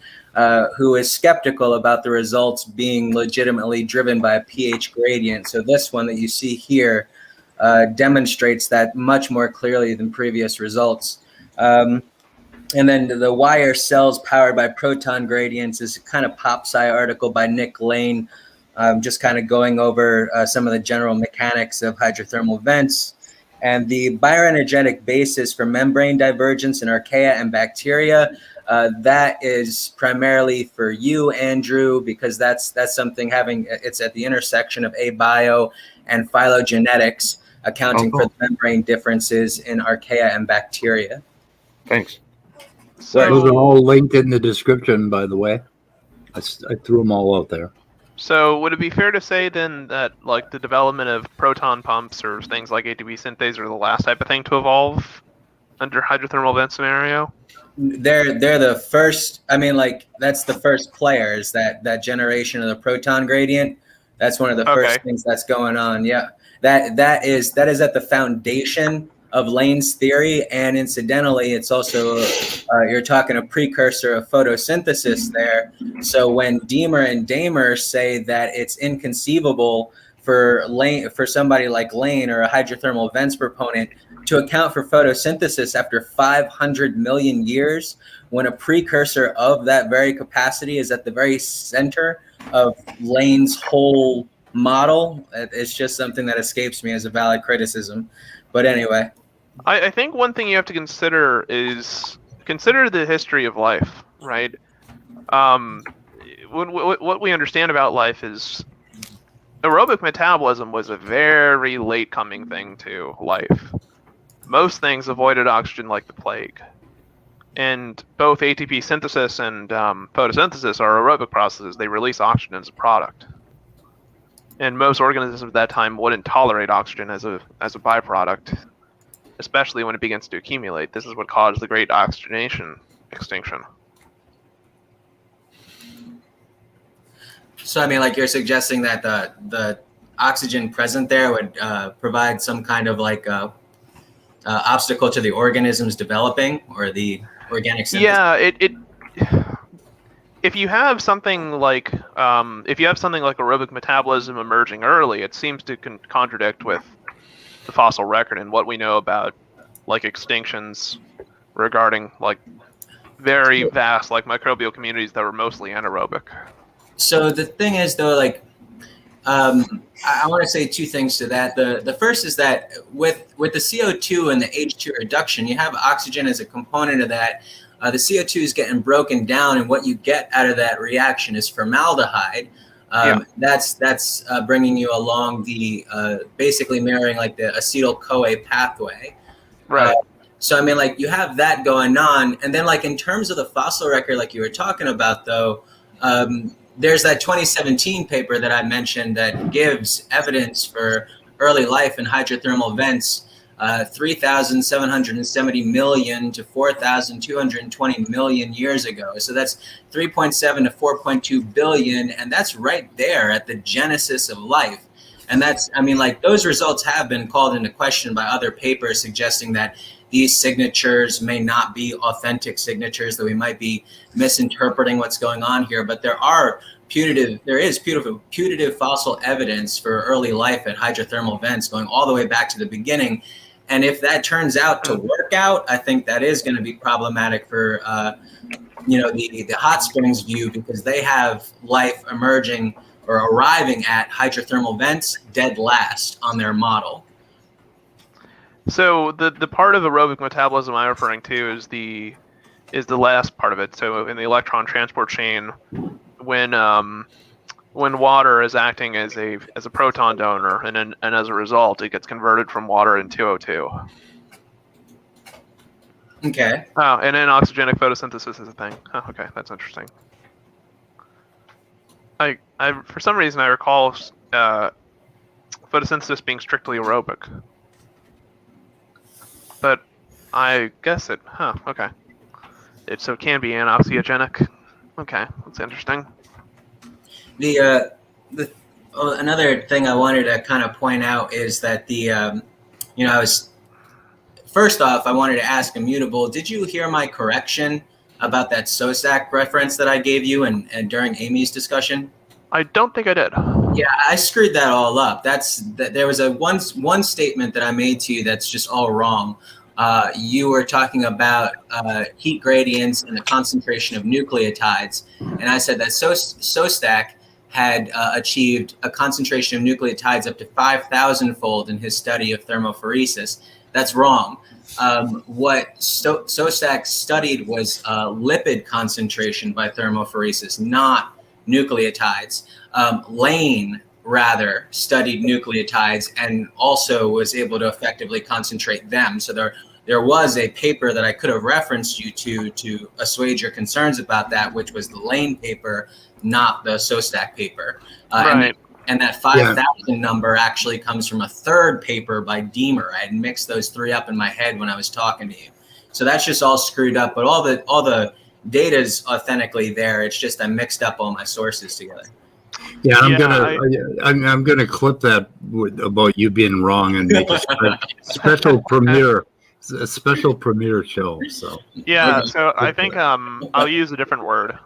who is skeptical about the results being legitimately driven by a pH gradient. So this one that you see here demonstrates that much more clearly than previous results. And then the why are cells powered by proton gradients is a kind of pop-sci article by Nick Lane, just kind of going over some of the general mechanics of hydrothermal vents. And the bioenergetic basis for membrane divergence in archaea and bacteria, that is primarily for you, Andrew, because that's something it's at the intersection of abio and phylogenetics, accounting for the membrane differences in archaea and bacteria. Thanks. So those are all linked in the description, by the way. I threw them all out there. So would it be fair to say then that like the development of proton pumps or things like ATP synthase are the last type of thing to evolve under hydrothermal vent scenario? They're the first. I mean, like that's the first players, that generation of the proton gradient. That's one of the first things that's going on. Yeah, that is at the foundation of Lane's theory, and incidentally, it's also you're talking a precursor of photosynthesis there. So when Deemer and Damer say that it's inconceivable for somebody like Lane or a hydrothermal vents proponent to account for photosynthesis after 500 million years, when a precursor of that very capacity is at the very center of Lane's whole model, it's just something that escapes me as a valid criticism. But anyway. I think one thing you have to consider is the history of life, right? What we understand about life is aerobic metabolism was a very late coming thing to life. Most things avoided oxygen like the plague. And both ATP synthesis and photosynthesis are aerobic processes. They release oxygen as a product. And most organisms at that time wouldn't tolerate oxygen as a byproduct, especially when it begins to accumulate. This is what caused the great oxygenation extinction. So, I mean, like you're suggesting that the oxygen present there would provide some kind of like obstacle to the organisms developing, or the organic synthesis? Yeah, if you have something like aerobic metabolism emerging early, it seems to contradict with the fossil record and what we know about like extinctions regarding like very vast like microbial communities that were mostly anaerobic. So the thing is though, like I want to say two things to that. The first is that with the CO2 and the H2 reduction, you have oxygen as a component of that. The CO2 is getting broken down, and what you get out of that reaction is formaldehyde. That's bringing you along the basically mirroring like the acetyl-CoA pathway. Right. So I mean, like you have that going on, and then like in terms of the fossil record, like you were talking about, though, there's that 2017 paper that I mentioned that gives evidence for early life in hydrothermal vents, 3,770 million to 4,220 million years ago. So that's 3.7 to 4.2 billion, and that's right there at the genesis of life. And that's, I mean, like those results have been called into question by other papers suggesting that these signatures may not be authentic signatures, that we might be misinterpreting what's going on here. But there is putative fossil evidence for early life at hydrothermal vents going all the way back to the beginning. And if that turns out to work out, I think that is going to be problematic for, the hot springs view, because they have life emerging or arriving at hydrothermal vents dead last on their model. So the part of aerobic metabolism I'm referring to is the last part of it. So in the electron transport chain, when water is acting as a proton donor, and as a result, it gets converted from water into O2. Okay. Oh, and then oxygenic photosynthesis is a thing. Oh, okay, that's interesting. I for some reason I recall photosynthesis being strictly aerobic, but I guess it. Huh. Okay. It can be anoxyogenic. Okay, that's interesting. Another thing I wanted to kind of point out is that first off, I wanted to ask Immutable, did you hear my correction about that SOSAC reference that I gave you and during Amy's discussion? I don't think I did. Yeah, I screwed that all up. There was one statement that I made to you that's just all wrong. You were talking about heat gradients and the concentration of nucleotides, and I said that SOSAC had achieved a concentration of nucleotides up to 5,000-fold in his study of thermophoresis. That's wrong. What Sostak studied was lipid concentration by thermophoresis, not nucleotides. Lane rather studied nucleotides and also was able to effectively concentrate them. So there was a paper that I could have referenced you to assuage your concerns about that, which was the Lane paper, not the Sostak paper. Right. And that 5,000 number actually comes from a third paper by Deemer. I had mixed those three up in my head when I was talking to you. So that's just all screwed up, but all the data's authentically there. It's just I mixed up all my sources together. Yeah, I'm gonna clip that about you being wrong and make a special premiere show. So yeah, so I think I'll use a different word.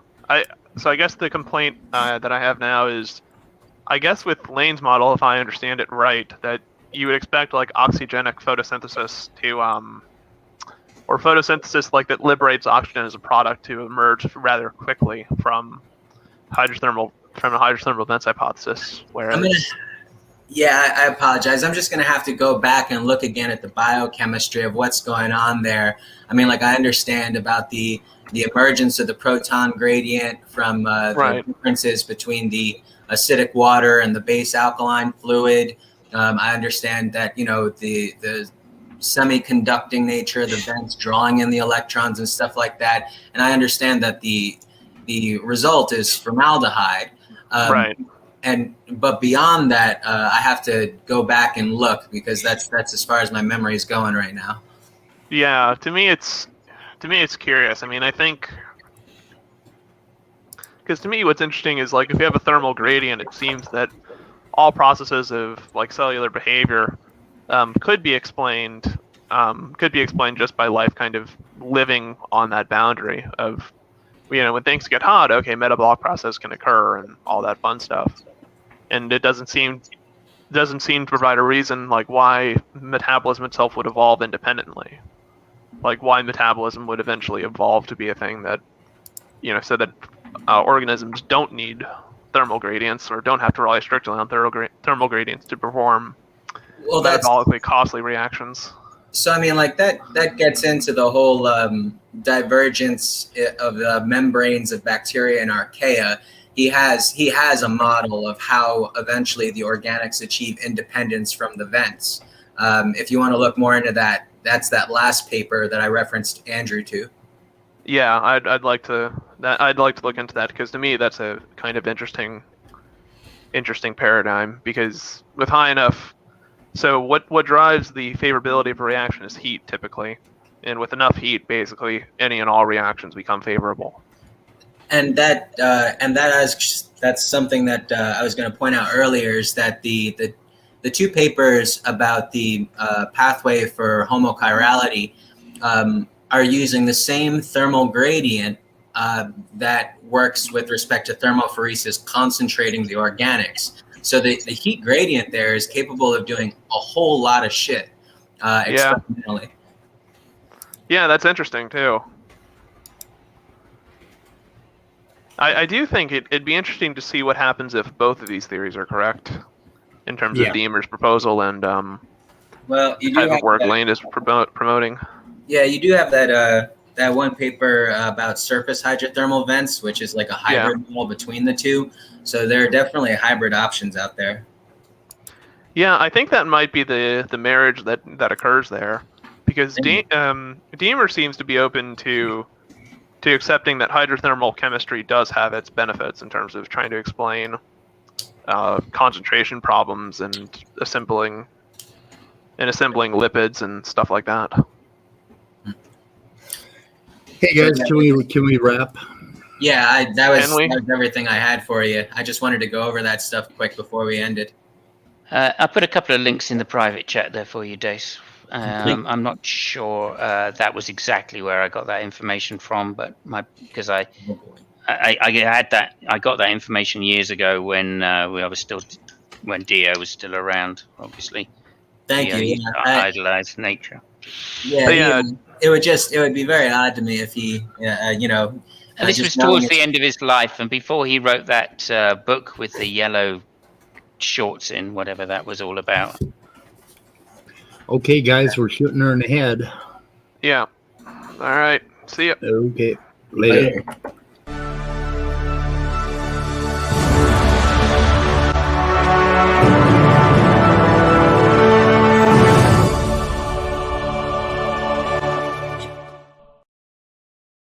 So I guess the complaint that I have now is, I guess with Lane's model, if I understand it right, that you would expect like oxygenic photosynthesis to or photosynthesis like that liberates oxygen as a product to emerge rather quickly from a hydrothermal vents hypothesis. Whereas I apologize. I'm just going to have to go back and look again at the biochemistry of what's going on there. I mean, like I understand about the emergence of the proton gradient from the differences between the acidic water and the base alkaline fluid. I understand that, the semiconducting nature of the vents drawing in the electrons and stuff like that. And I understand that the result is formaldehyde. But beyond that, I have to go back and look because that's as far as my memory is going right now. Yeah, to me it's curious. I mean, I think because to me what's interesting is like if you have a thermal gradient, it seems that all processes of like cellular behavior could be explained just by life kind of living on that boundary of, when things get hot, okay, metabolic process can occur and all that fun stuff. And it doesn't seem to provide a reason like why metabolism itself would evolve independently. Like why metabolism would eventually evolve to be a thing that, so that organisms don't need thermal gradients or don't have to rely strictly on thermal gradients to perform metabolically costly reactions. So I mean, like that gets into the whole divergence of the membranes of bacteria and archaea. He has a model of how eventually the organics achieve independence from the vents. If you want to look more into that, that's that last paper that I referenced Andrew to. Yeah, I'd like to look into that because to me that's a kind of interesting paradigm because with high enough. So what drives the favorability of a reaction is heat typically, and with enough heat, basically any and all reactions become favorable. And that's something that I was going to point out earlier is that the two papers about the pathway for homochirality are using the same thermal gradient that works with respect to thermophoresis concentrating the organics. So the heat gradient there is capable of doing a whole lot of shit experimentally. Yeah, that's interesting too. I do think it'd be interesting to see what happens if both of these theories are correct in terms of Deemer's proposal and well, you do type have of work that, Lane is promoting. Yeah, you do have that one paper about surface hydrothermal vents, which is like a hybrid model between the two. So there are definitely hybrid options out there. Yeah, I think that might be the marriage that occurs there, because Deemer seems to be open to accepting that hydrothermal chemistry does have its benefits in terms of trying to explain concentration problems and assembling lipids and stuff like that. Hey guys, can we wrap? Yeah, that was everything I had for you. I just wanted to go over that stuff quick before we ended. I put a couple of links in the private chat there for you, Dace. I'm not sure that was exactly where I got that information from, but I got that information years ago when when Dio was still around, obviously. Thank you. Idolized nature. Yeah, it would be very odd to me if he, And this was towards the end of his life, and before he wrote that book with the yellow shorts in, whatever that was all about. Okay, guys, we're shooting her in the head. Yeah. All right. See ya. Okay. Later.